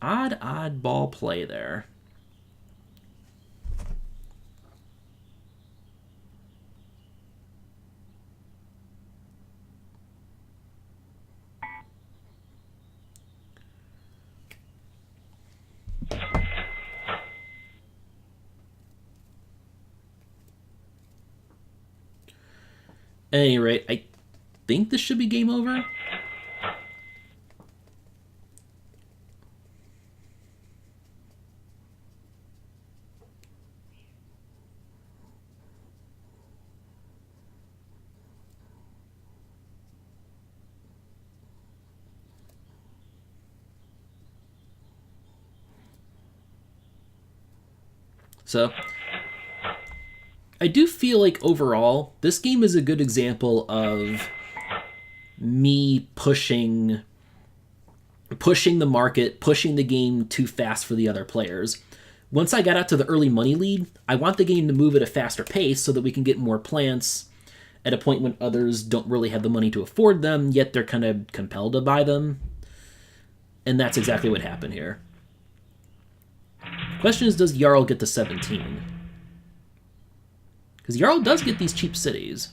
odd ball play there. At any rate, I think this should be game over. So I do feel like overall, this game is a good example of me pushing the market, pushing the game too fast for the other players. Once I got out to the early money lead, I want the game to move at a faster pace so that we can get more plants at a point when others don't really have the money to afford them, yet they're kind of compelled to buy them. And that's exactly what happened here. Question is, does Jarl get to 17? Because Jarl does get these cheap cities.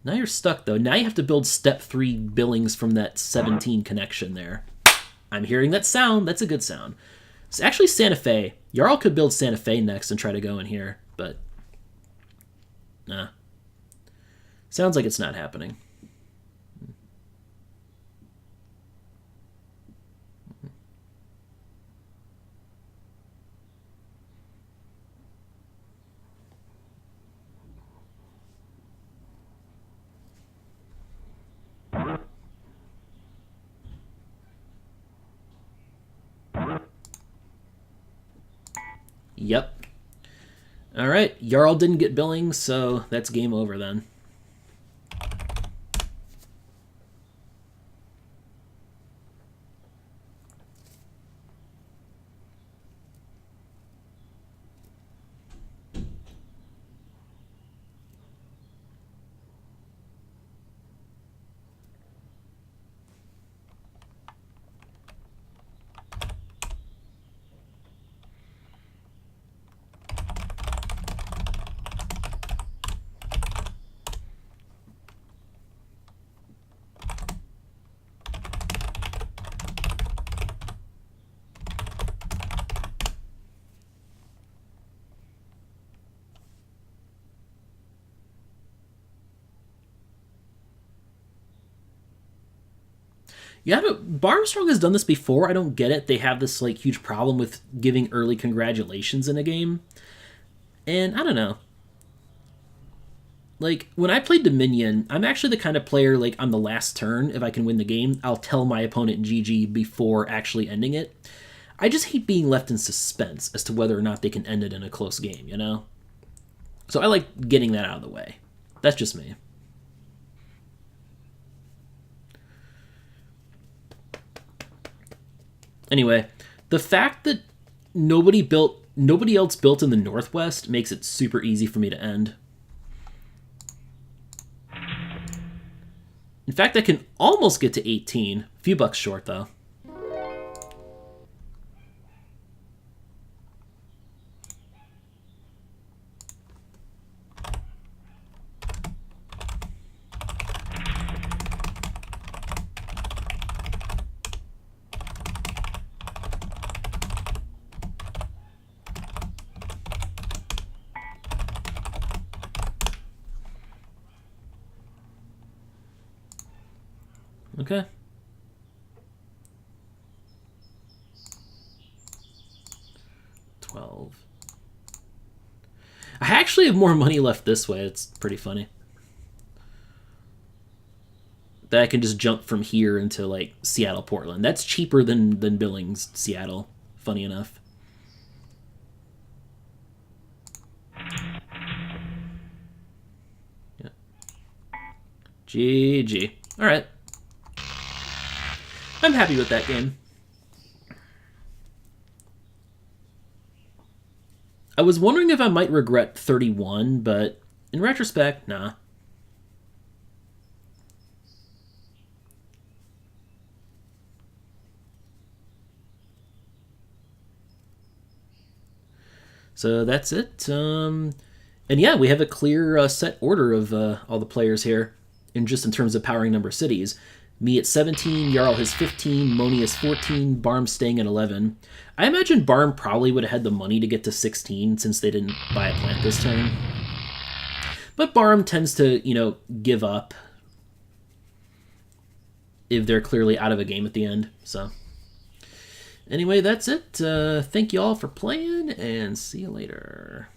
Now you're stuck, though. Now you have to build step 3 billings from that 17 connection there. I'm hearing that sound. That's a good sound. It's actually Santa Fe. Jarl could build Santa Fe next and try to go in here, but nah. Sounds like it's not happening. Yep. All right, Jarl didn't get billing, so that's game over then. Yeah, Barmstrong has done this before. I don't get it. They have this like huge problem with giving early congratulations in a game. And I don't know. Like, when I played Dominion, I'm actually the kind of player, like, on the last turn, if I can win the game, I'll tell my opponent GG before actually ending it. I just hate being left in suspense as to whether or not they can end it in a close game, you know? So I like getting that out of the way. That's just me. Anyway, the fact that nobody else built in the Northwest makes it super easy for me to end. In fact, I can almost get to 18. A few bucks short, though. Okay. $12. I actually have more money left this way. It's pretty funny. That I can just jump from here into, like, Seattle, Portland. That's cheaper than Billings, Seattle. Funny enough. Yeah. GG. All right. I'm happy with that game. I was wondering if I might regret 31, but in retrospect, nah. So that's it. And yeah, we have a clear set order of all the players here, in terms of powering number cities. Me at 17, Jarl has 15, Moni has 14, Barm staying at 11. I imagine Barm probably would have had the money to get to 16 since they didn't buy a plant this turn. But Barm tends to, give up if they're clearly out of a game at the end. So anyway, that's it. Thank you all for playing, and see you later.